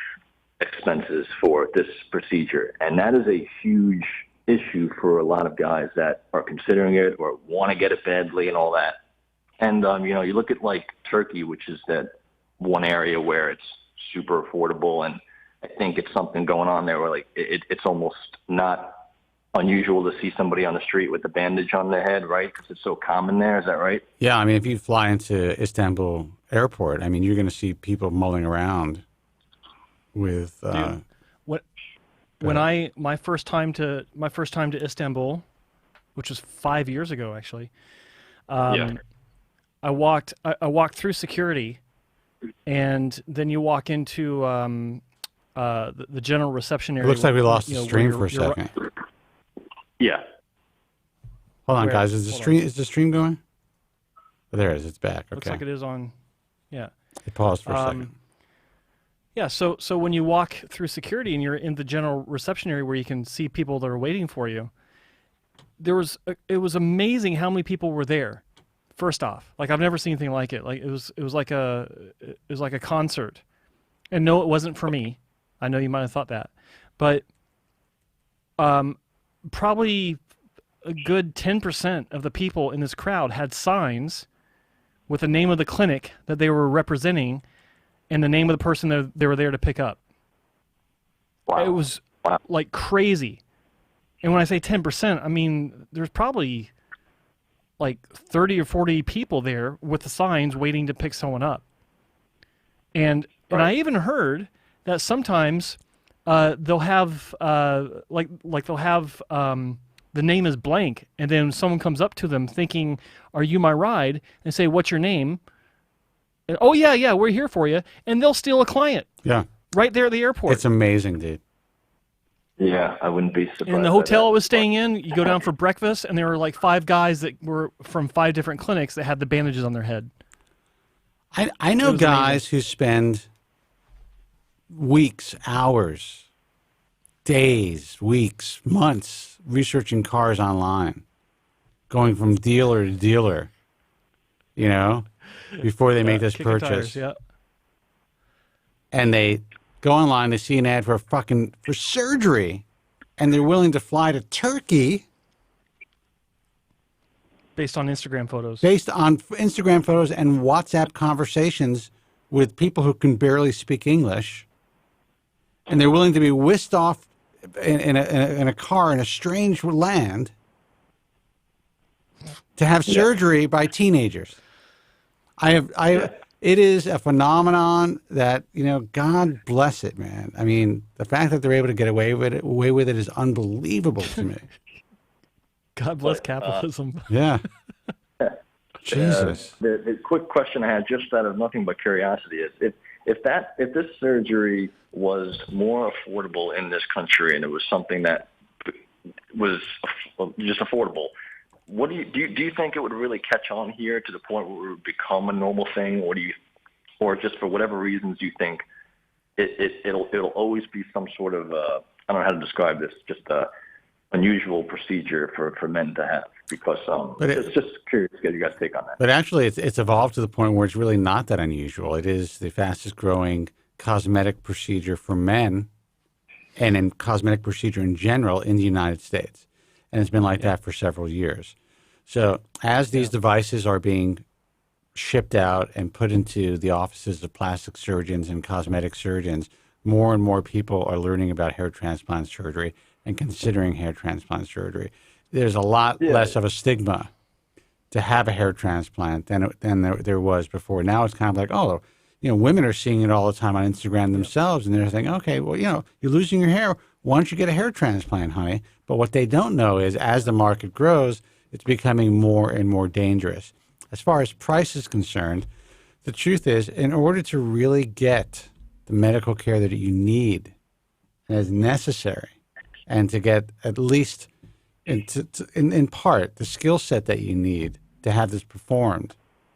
expenses for this procedure, and that is a huge issue for a lot of guys that are considering it or want to get it badly and all that. And you look at Turkey, which is that one area where it's super affordable, and I think it's something going on there where it's almost not unusual to see somebody on the street with a bandage on their head, right? Because it's so common there. Is that right? Yeah, I mean, if you fly into Istanbul airport, I mean, you're going to see people mulling around with. My first time to Istanbul, which was 5 years ago, actually. I walked through security, and then you walk into the general reception area. It looks like we lost the stream for a second. Yeah. Hold on, guys. Is the stream going? Oh, there it is. It's back. Okay. Looks like it is on. Yeah. It paused for a second. Yeah. So when you walk through security and you're in the general reception area where you can see people that are waiting for you, it was amazing how many people were there. First off, I've never seen anything like it. It was like a concert. And no, it wasn't for me. I know you might have thought that, but probably a good 10% of the people in this crowd had signs with the name of the clinic that they were representing and the name of the person that they were there to pick up. Wow. It was like crazy. And when I say 10%, I mean there's probably 30 or 40 people there with the signs waiting to pick someone up. And I even heard that sometimes they'll have they'll have the name is blank, and then someone comes up to them thinking, "Are you my ride?" and say, "What's your name?" And, "Oh yeah, we're here for you," and they'll steal a client. Yeah, right there at the airport. It's amazing, dude. Yeah, I wouldn't be surprised. In the hotel I was staying in, you go down for breakfast, and there were 5 guys that were from 5 different clinics that had the bandages on their head. I know guys who spend weeks, hours, days, weeks, months researching cars online, going from dealer to dealer, before they make this purchase. Tires, yeah. And they go online, they see an ad for surgery, and they're willing to fly to Turkey. Based on Instagram photos. Based on Instagram photos and WhatsApp conversations with people who can barely speak English. And they're willing to be whisked off in a car in a strange land to have surgery by teenagers. It is a phenomenon that, God bless it, man. I mean, the fact that they're able to get away with it is unbelievable to me. God bless capitalism. Yeah. Jesus. The quick question I had, just out of nothing but curiosity, is if this surgery was more affordable in this country and it was something that was just affordable, what do you think it would really catch on here to the point where it would become a normal thing? Or do you or just for whatever reasons you think it'll always be some sort of I don't know how to describe this, just a unusual procedure for men to have, because it's just curious to get you guys' take on that. But actually, it's evolved to the point where it's really not that unusual. It is the fastest growing cosmetic procedure for men, and in cosmetic procedure in general in the United States, and it's been like that for several years. So as these devices are being shipped out and put into the offices of plastic surgeons and cosmetic surgeons, more and more people are learning about hair transplant surgery and considering hair transplant surgery. There's a lot less of a stigma to have a hair transplant than there was before. Now it's kind of like, oh, women are seeing it all the time on Instagram themselves, and they're thinking, okay, well, you're losing your hair. Why don't you get a hair transplant, honey? But what they don't know is as the market grows, it's becoming more and more dangerous. As far as price is concerned, the truth is, in order to really get the medical care that you need and is necessary, and to get at least, in part, the skill set that you need to have this performed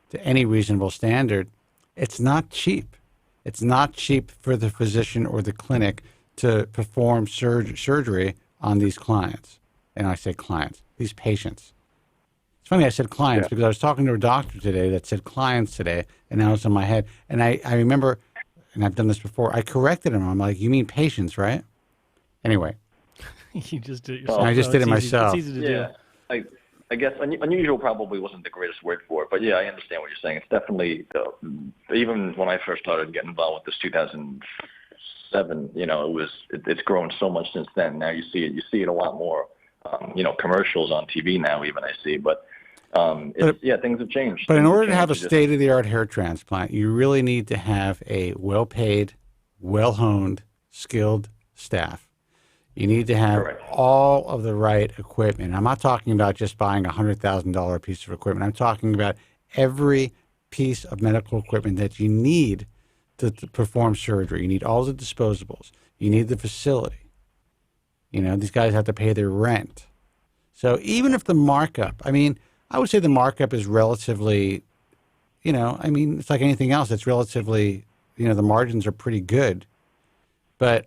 to any reasonable standard, it's not cheap. It's not cheap for the physician or the clinic to perform surgery on these clients. And I say clients, these patients. It's funny I said clients because I was talking to a doctor today that said clients today, and now it's in my head. And I remember, and I've done this before, I corrected him. I'm like, you mean patients, right? Anyway. You just did it yourself. I just did it myself. It's easy to do. I guess unusual probably wasn't the greatest word for it, but yeah, I understand what you're saying. It's definitely, even when I first started getting involved with this 2007, it's grown so much since then. Now you see it a lot more, commercials on TV now even I see, but things have changed. But in order to have a state-of-the-art hair transplant, you really need to have a well-paid, well-honed, skilled staff. You need to have all of the right equipment. I'm not talking about just buying a $100,000 piece of equipment. I'm talking about every piece of medical equipment that you need to perform surgery. You need all the disposables. You need the facility. These guys have to pay their rent. So even if the markup, I would say the markup is relatively, it's like anything else. It's relatively, the margins are pretty good. But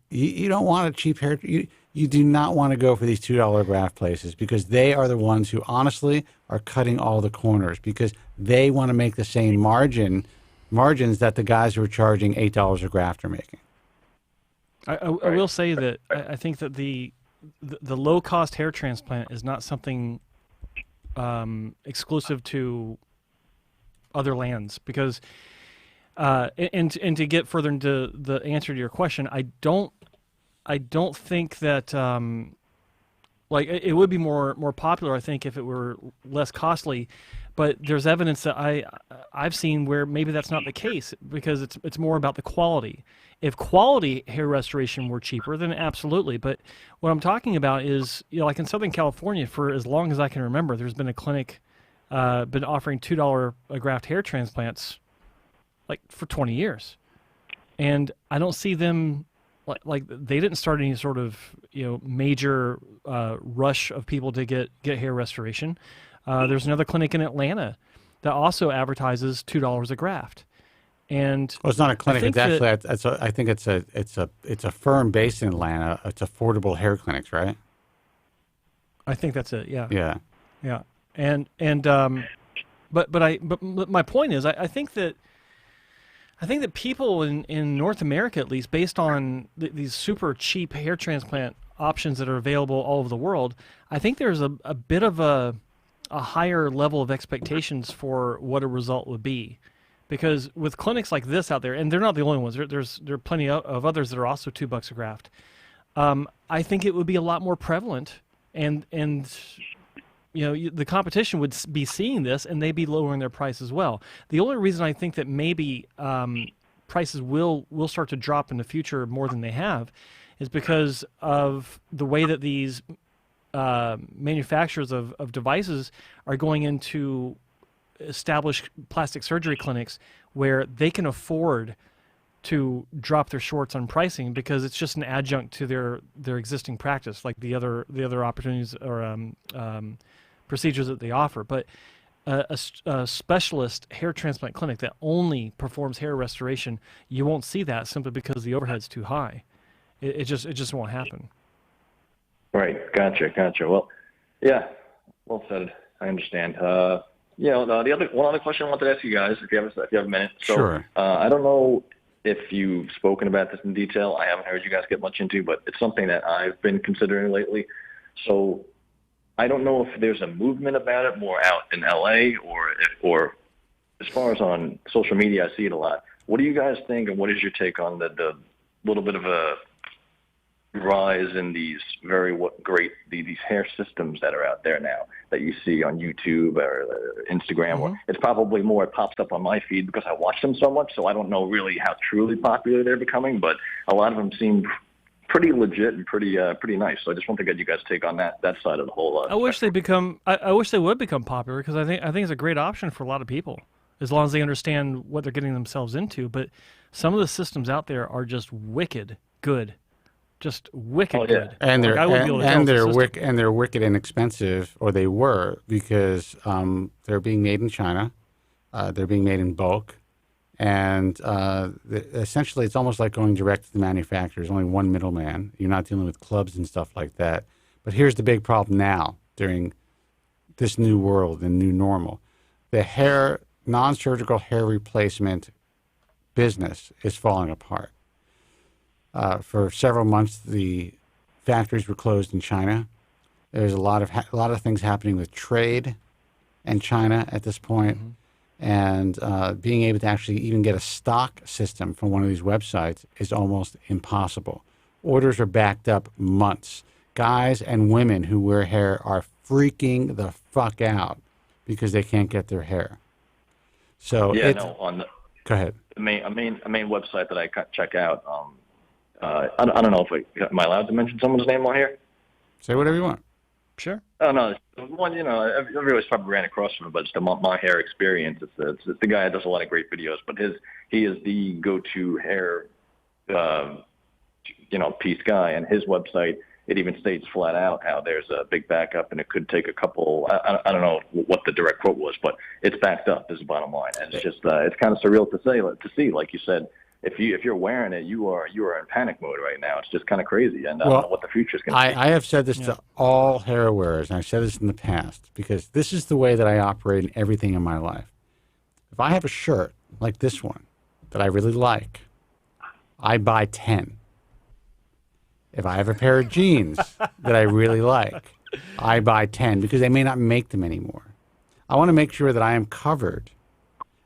you don't want a cheap hair. You do not want to go for these $2 graft places because they are the ones who honestly are cutting all the corners because they want to make the same margins that the guys who are charging $8 a graft are making. I will say that I think that the low-cost hair transplant is not something exclusive to other lands because and to get further into the answer to your question, I don't think that it would be more popular, I think, if it were less costly, but there's evidence that I've seen where maybe that's not the case because it's more about the quality. If quality hair restoration were cheaper, then absolutely. But what I'm talking about is, like in Southern California, for as long as I can remember, there's been a clinic been offering $2 a graft hair transplants for 20 years. And I don't see them, like they didn't start any sort of, major rush of people to get hair restoration. There's another clinic in Atlanta that also advertises $2 a graft. And it's not a clinic. It's actually, I think it's a firm based in Atlanta. It's Affordable Hair Clinics, right? I think that's it. Yeah. Yeah. Yeah. But my point is, I think that people in North America, at least, based on these super cheap hair transplant options that are available all over the world, I think there's a bit of a higher level of expectations for what a result would be. Because with clinics like this out there, and they're not the only ones, there are plenty of others that are also $2 a graft. I think it would be a lot more prevalent, and the competition would be seeing this, and they'd be lowering their price as well. The only reason I think that maybe prices will start to drop in the future more than they have is because of the way that these manufacturers of devices are going into established plastic surgery clinics where they can afford to drop their shorts on pricing because it's just an adjunct to their existing practice, like the other opportunities or procedures that they offer. But a specialist hair transplant clinic that only performs hair restoration, you won't see that simply because the overhead's too high. It just won't happen. Right. Gotcha. Well, yeah. Well said. I understand. One other question I wanted to ask you guys, if you have a minute. So, Sure. I don't know if you've spoken about this in detail. I haven't heard you guys get much into, but it's something that I've been considering lately. So, I don't know if there's a movement about it more out in LA or as far as on social media, I see it a lot. What do you guys think, and what is your take on the little bit of a rise in these these hair systems that are out there now that you see on YouTube or Instagram? Or it pops up on my feed because I watch them so much, so I don't know really how truly popular they're becoming, but a lot of them seem pretty legit and pretty nice. So I just want to get you guys' take on that side of the whole. I wish they would become popular, because I think it's a great option for a lot of people, as long as they understand what they're getting themselves into. But some of the systems out there are just wicked good, just wicked good. And they're wicked inexpensive, or they were, because they're being made in China, they're being made in bulk. And essentially, it's almost like going direct to the manufacturer. There's only one middleman. You're not dealing with clubs and stuff like that. But here's the big problem now during this new world and new normal. The non-surgical hair replacement business is falling apart. For several months, the factories were closed in China. There's a lot of things happening with trade in China at this point. Mm-hmm. And being able to actually even get a stock system from one of these websites is almost impossible. Orders are backed up months. Guys and women who wear hair are freaking the fuck out because they can't get their hair. So go ahead. A main website that I check out. I don't know if am I allowed to mention someone's name on here? Say whatever you want. Sure. Oh no, one everybody's probably ran across him, but it's my hair experience. It's the guy that does a lot of great videos, but he is the go-to hair, piece guy, and his website, it even states flat out how there's a big backup, and it could take a couple. I don't know what the direct quote was, but it's backed up. Is the bottom line, and it's just it's kind of surreal to see, like you said. If you're wearing it, you are in panic mode right now. It's just kind of crazy, and I don't know what the future's going to be. I have said this to all hair wearers, and I've said this in the past, because this is the way that I operate in everything in my life. If I have a shirt like this one that I really like, I buy 10. If I have a pair of jeans that I really like, I buy 10, because they may not make them anymore. I want to make sure that I am covered.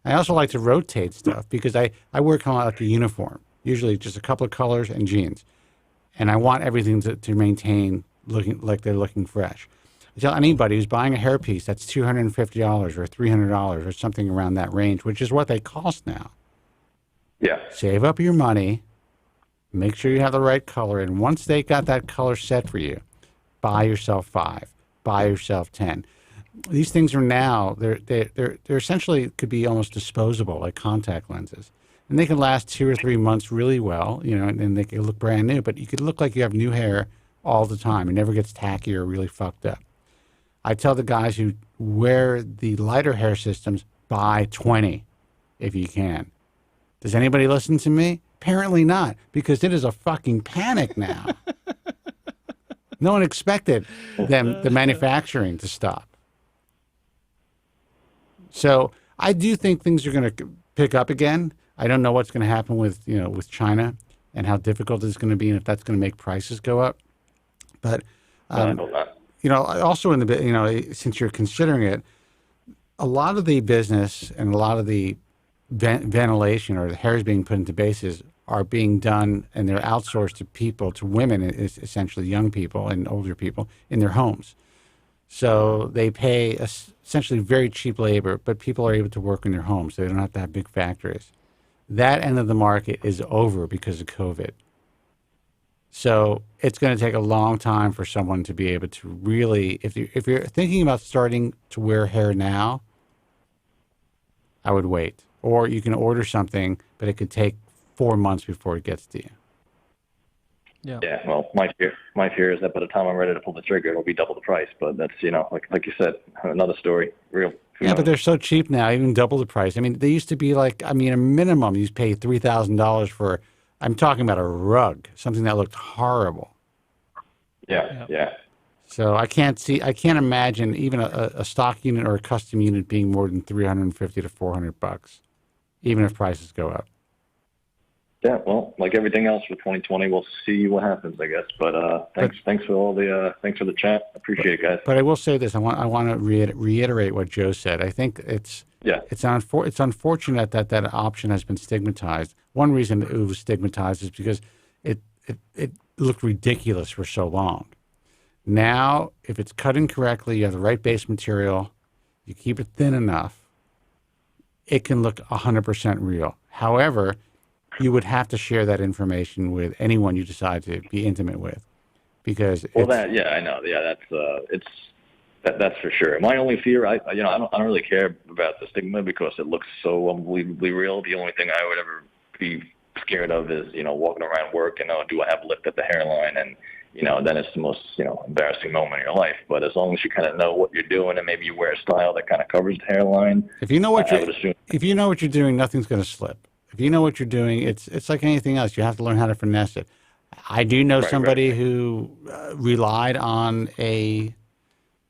I also like to rotate stuff, because I wear kind of like a uniform, usually just a couple of colors and jeans. And I want everything to maintain looking like they're looking fresh. I tell anybody who's buying a hairpiece that's $250 or $300 or something around that range, which is what they cost now. Yeah. Save up your money, make sure you have the right color, and once they got that color set for you, buy yourself 5, buy yourself 10. These things are now, they're essentially could be almost disposable, like contact lenses. And they can last 2 or 3 months really well, and they can look brand new, but you could look like you have new hair all the time. It never gets tacky or really fucked up. I tell the guys who wear the lighter hair systems, buy 20 if you can. Does anybody listen to me? Apparently not, because it is a fucking panic now. No one expected the manufacturing to stop. So I do think things are going to pick up again. I don't know what's going to happen with China and how difficult it's going to be, and if that's going to make prices go up. But also in the since you're considering it, a lot of the business and a lot of the ventilation or the hairs being put into bases are being done, and they're outsourced to women, essentially young people and older people in their homes. So they pay essentially very cheap labor, but people are able to work in their homes. So they don't have to have big factories. That end of the market is over because of COVID. So it's going to take a long time for someone to be able to really, if you're thinking about starting to wear hair now, I would wait. Or you can order something, but it could take 4 months before it gets to you. Yeah. Yeah. Well, my fear is that by the time I'm ready to pull the trigger, it'll be double the price. But that's like you said, another story. Real Yeah, but they're so cheap now, even double the price. I mean, they used to be like, a minimum you pay $3,000 for, I'm talking about a rug, something that looked horrible. Yeah. So I can't imagine even a stock unit or a custom unit being more than $350 to $400, even if prices go up. Yeah, well, like everything else for 2020, we'll see what happens, I guess. But thanks for thanks for the chat. Appreciate it, guys. But I will say this: I want to reiterate what Joe said. I think it's unfortunate that option has been stigmatized. One reason it was stigmatized is because it looked ridiculous for so long. Now, if it's cut in correctly, you have the right base material, you keep it thin enough, it can look 100% real. However, you would have to share that information with anyone you decide to be intimate with, because I know, that's for sure. My only fear, I don't really care about the stigma because it looks so unbelievably real. The only thing I would ever be scared of is walking around work and do I have lift at the hairline, and then it's the most embarrassing moment in your life. But as long as you kind of know what you're doing and maybe you wear a style that kind of covers the hairline, if you know what you're doing, nothing's going to slip. If you know what you're doing, it's like anything else. You have to learn how to finesse it. I do know somebody who relied on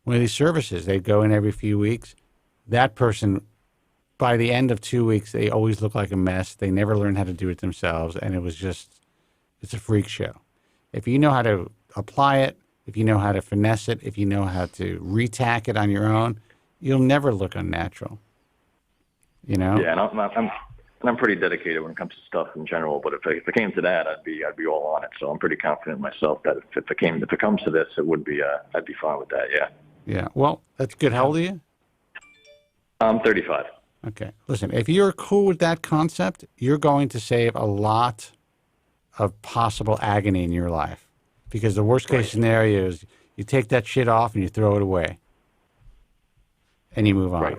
one of these services. They'd go in every few weeks. That person, by the end of 2 weeks, they always look like a mess. They never learned how to do it themselves, and it's a freak show. If you know how to apply it, if you know how to finesse it, if you know how to retack it on your own, you'll never look unnatural. Yeah, and I'm pretty dedicated when it comes to stuff in general. But if it came to that, I'd be all on it. So I'm pretty confident in myself that if it comes to this, it would be I'd be fine with that. Yeah. Yeah. Well, that's good. How old are you? I'm 35. Okay. Listen, if you're cool with that concept, you're going to save a lot of possible agony in your life, because the worst case scenario is you take that shit off and you throw it away and you move on. Right.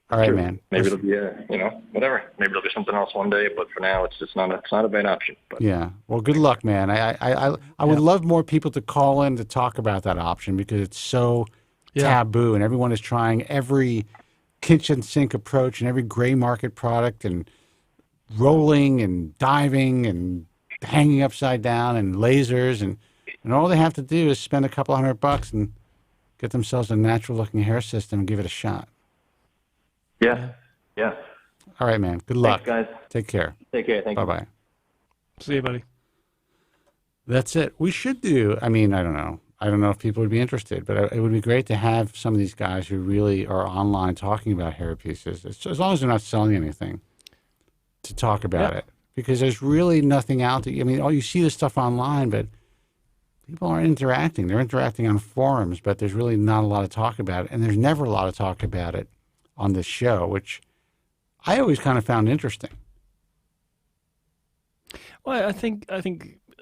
All right, man. Maybe it'll be whatever. Maybe it'll be something else one day, but for now, it's not a bad option. But. Yeah. Well, good luck, man. I would love more people to call in to talk about that option, because it's so taboo, and everyone is trying every kitchen sink approach and every gray market product, and rolling and diving and hanging upside down and lasers, and all they have to do is spend a couple $100 and get themselves a natural looking hair system and give it a shot. Yeah. All right, man. Good luck. Thanks, guys. Take care. Take care. Thank you. Bye-bye. See you, buddy. That's it. We should do, I don't know. I don't know if people would be interested, but it would be great to have some of these guys who really are online talking about hair pieces, as long as they're not selling anything, to talk about it. Because there's really nothing out there. You see this stuff online, but people aren't interacting. They're interacting on forums, but there's really not a lot of talk about it. And there's never a lot of talk about it on this show, which I always kind of found interesting. Well, I think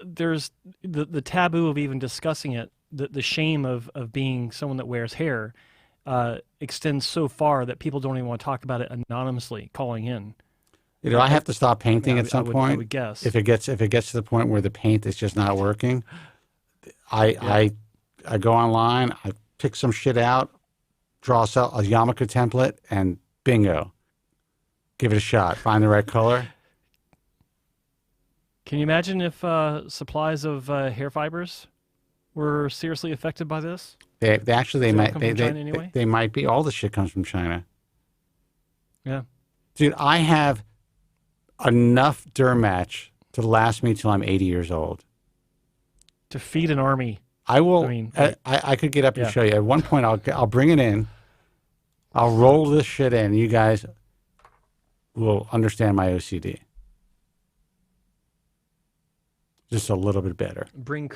there's the taboo of even discussing it, the shame of being someone that wears hair extends so far that people don't even want to talk about it anonymously calling in. I have to stop painting at some point. I would guess. If it gets to the point where the paint is just not working, I go online, I pick some shit out, draw a yarmulke template, and bingo. Give it a shot. Find the right color. Can you imagine if supplies of hair fibers were seriously affected by this? They might be. All the shit comes from China. Yeah. Dude, I have enough Duramatch to last me till I'm 80 years old. To feed an army. I will. I could get up and show you. At one point, I'll bring it in. I'll roll this shit in. You guys will understand my OCD. Just a little bit better. Bring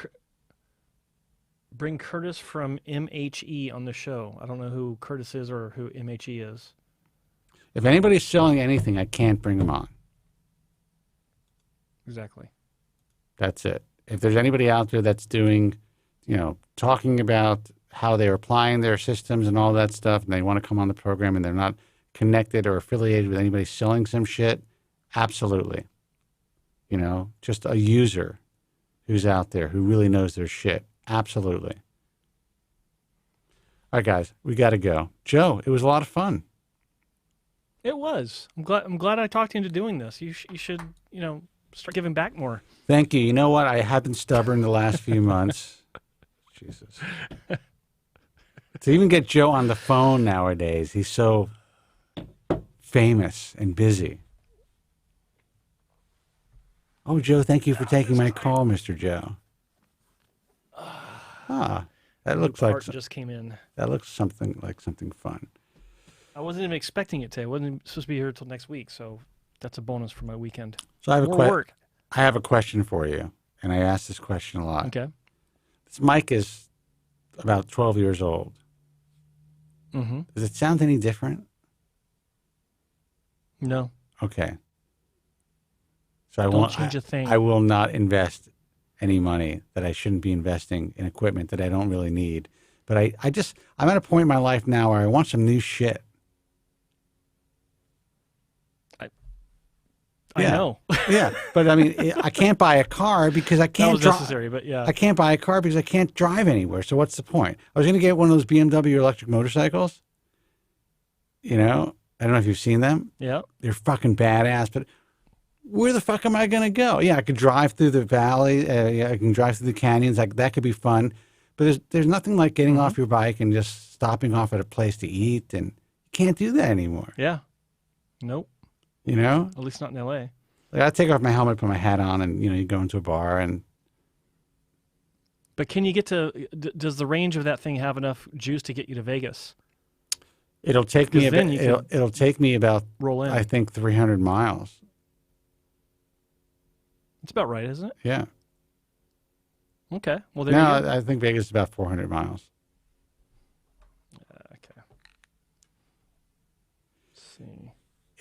Curtis from MHE on the show. I don't know who Curtis is or who MHE is. If anybody's selling anything, I can't bring them on. Exactly. That's it. If there's anybody out there that's doing, talking about how they're applying their systems and all that stuff, and they want to come on the program and they're not connected or affiliated with anybody selling some shit, absolutely. Just a user who's out there who really knows their shit. Absolutely. All right, guys, we got to go. Joe, it was a lot of fun. It was. I'm glad I talked you into doing this. You should, start giving back more. Thank you. You know what? I have been stubborn the last few months. Jesus. To even get Joe on the phone nowadays, he's so famous and busy. Oh, Joe, thank you for taking my call, Mr. Joe. That looks like just came in. That looks something fun. I wasn't even expecting it today. I wasn't supposed to be here until next week, so that's a bonus for my weekend. So I have work. I have a question for you, and I ask this question a lot. Okay. This mic is about 12 years old. Mm-hmm. Does it sound any different? No. Okay. So Don't change a thing. I will not invest any money that I shouldn't be investing in equipment that I don't really need. But I'm at a point in my life now where I want some new shit. I know. Yeah, but I mean, I can't buy a car because I can't drive. Necessary, but yeah. I can't buy a car because I can't drive anywhere. So what's the point? I was going to get one of those BMW electric motorcycles. I don't know if you've seen them. Yeah. They're fucking badass, but where the fuck am I going to go? Yeah, I could drive through the valley. I can drive through the canyons. Like that could be fun. But there's nothing like getting off your bike and just stopping off at a place to eat, and you can't do that anymore. Yeah. Nope. At least not in L.A. Like I take off my helmet, put my hat on, and you go into a bar and. But can you get to? Does the range of that thing have enough juice to get you to Vegas? It'll take me about. It'll take me about. Roll in. I think 300 miles. It's about right, isn't it? Yeah. Okay. Well, there you go. I think Vegas is about 400 miles. Okay. Let's see.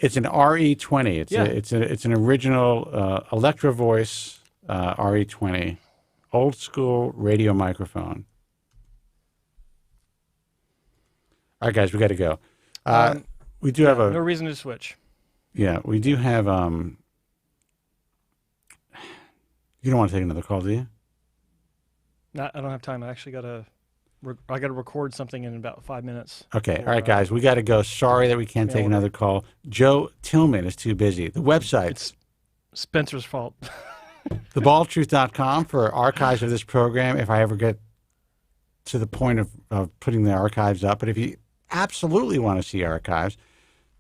It's an RE20. It's an original Electro Voice RE20, old school radio microphone. All right, guys, we got to go. We do have no reason to switch. Yeah, we do have. You don't want to take another call, do you? I don't have time. I actually got to record something in about 5 minutes. Okay. All right, guys. We got to go. Sorry that we can't take another call. Joe Tillman is too busy. The website. It's Spencer's fault. thebaldtruth.com for archives of this program if I ever get to the point of putting the archives up. But if you absolutely want to see archives,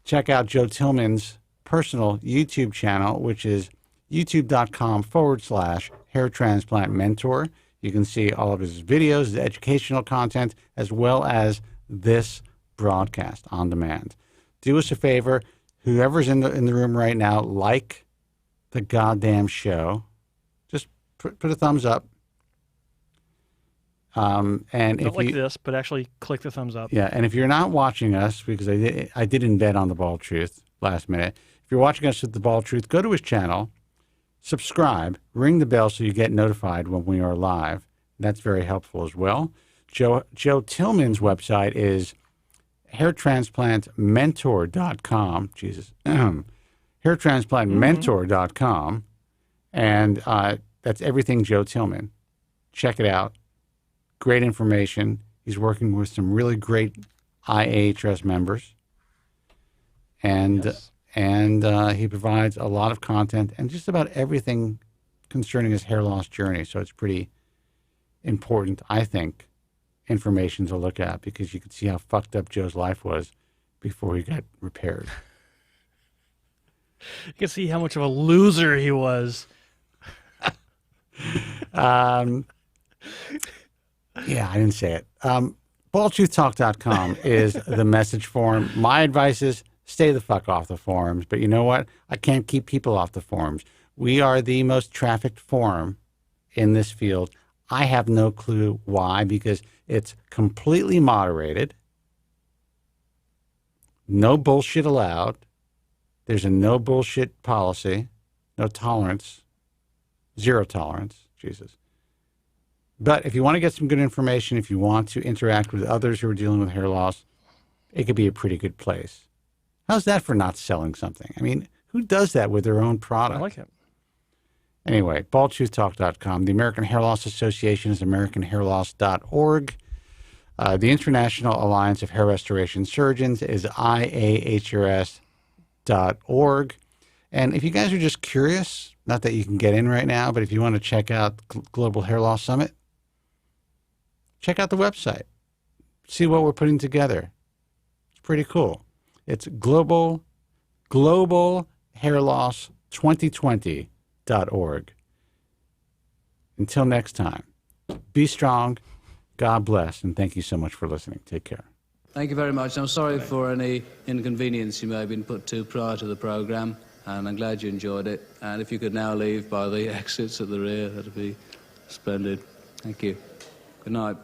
check out Joe Tillman's personal YouTube channel, which is youtube.com/hair transplant mentor. You can see all of his videos, his educational content, as well as this broadcast on demand. Do us a favor, whoever's in the room right now, like the goddamn show. Just put a thumbs up. And Not if like this, but actually click the thumbs up. Yeah, and if you're not watching us, because I did embed on the Bald Truth last minute. If you're watching us at the Bald Truth, go to his channel. Subscribe, ring the bell so you get notified when we are live. That's very helpful as well. Joe Tillman's website is hairtransplantmentor.com. Jesus. hairtransplantmentor.com. And that's everything Joe Tillman. Check it out. Great information. He's working with some really great IAHRS members. And Yes. And he provides a lot of content and just about everything concerning his hair loss journey. So it's pretty important, I think, information to look at because you can see how fucked up Joe's life was before he got repaired. You can see how much of a loser he was. Yeah, I didn't say it. BaldTruthTalk.com is the message forum. My advice is stay the fuck off the forums. But you know what? I can't keep people off the forums. We are the most trafficked forum in this field. I have no clue why, because it's completely moderated. No bullshit allowed. There's a no bullshit policy. No tolerance. Zero tolerance. Jesus. But if you want to get some good information, if you want to interact with others who are dealing with hair loss, it could be a pretty good place. How's that for not selling something? I mean, who does that with their own product? I like it. Anyway, baldtruthtalk.com. The American Hair Loss Association is americanhairloss.org. The International Alliance of Hair Restoration Surgeons is IAHRS.org. And if you guys are just curious, not that you can get in right now, but if you want to check out Global Hair Loss Summit, check out the website. See what we're putting together. It's pretty cool. It's globalhairloss2020.org. Until next time, be strong, God bless, and thank you so much for listening. Take care. Thank you very much. I'm sorry for any inconvenience you may have been put to prior to the programme, and I'm glad you enjoyed it. And if you could now leave by the exits at the rear, that'd be splendid. Thank you. Good night.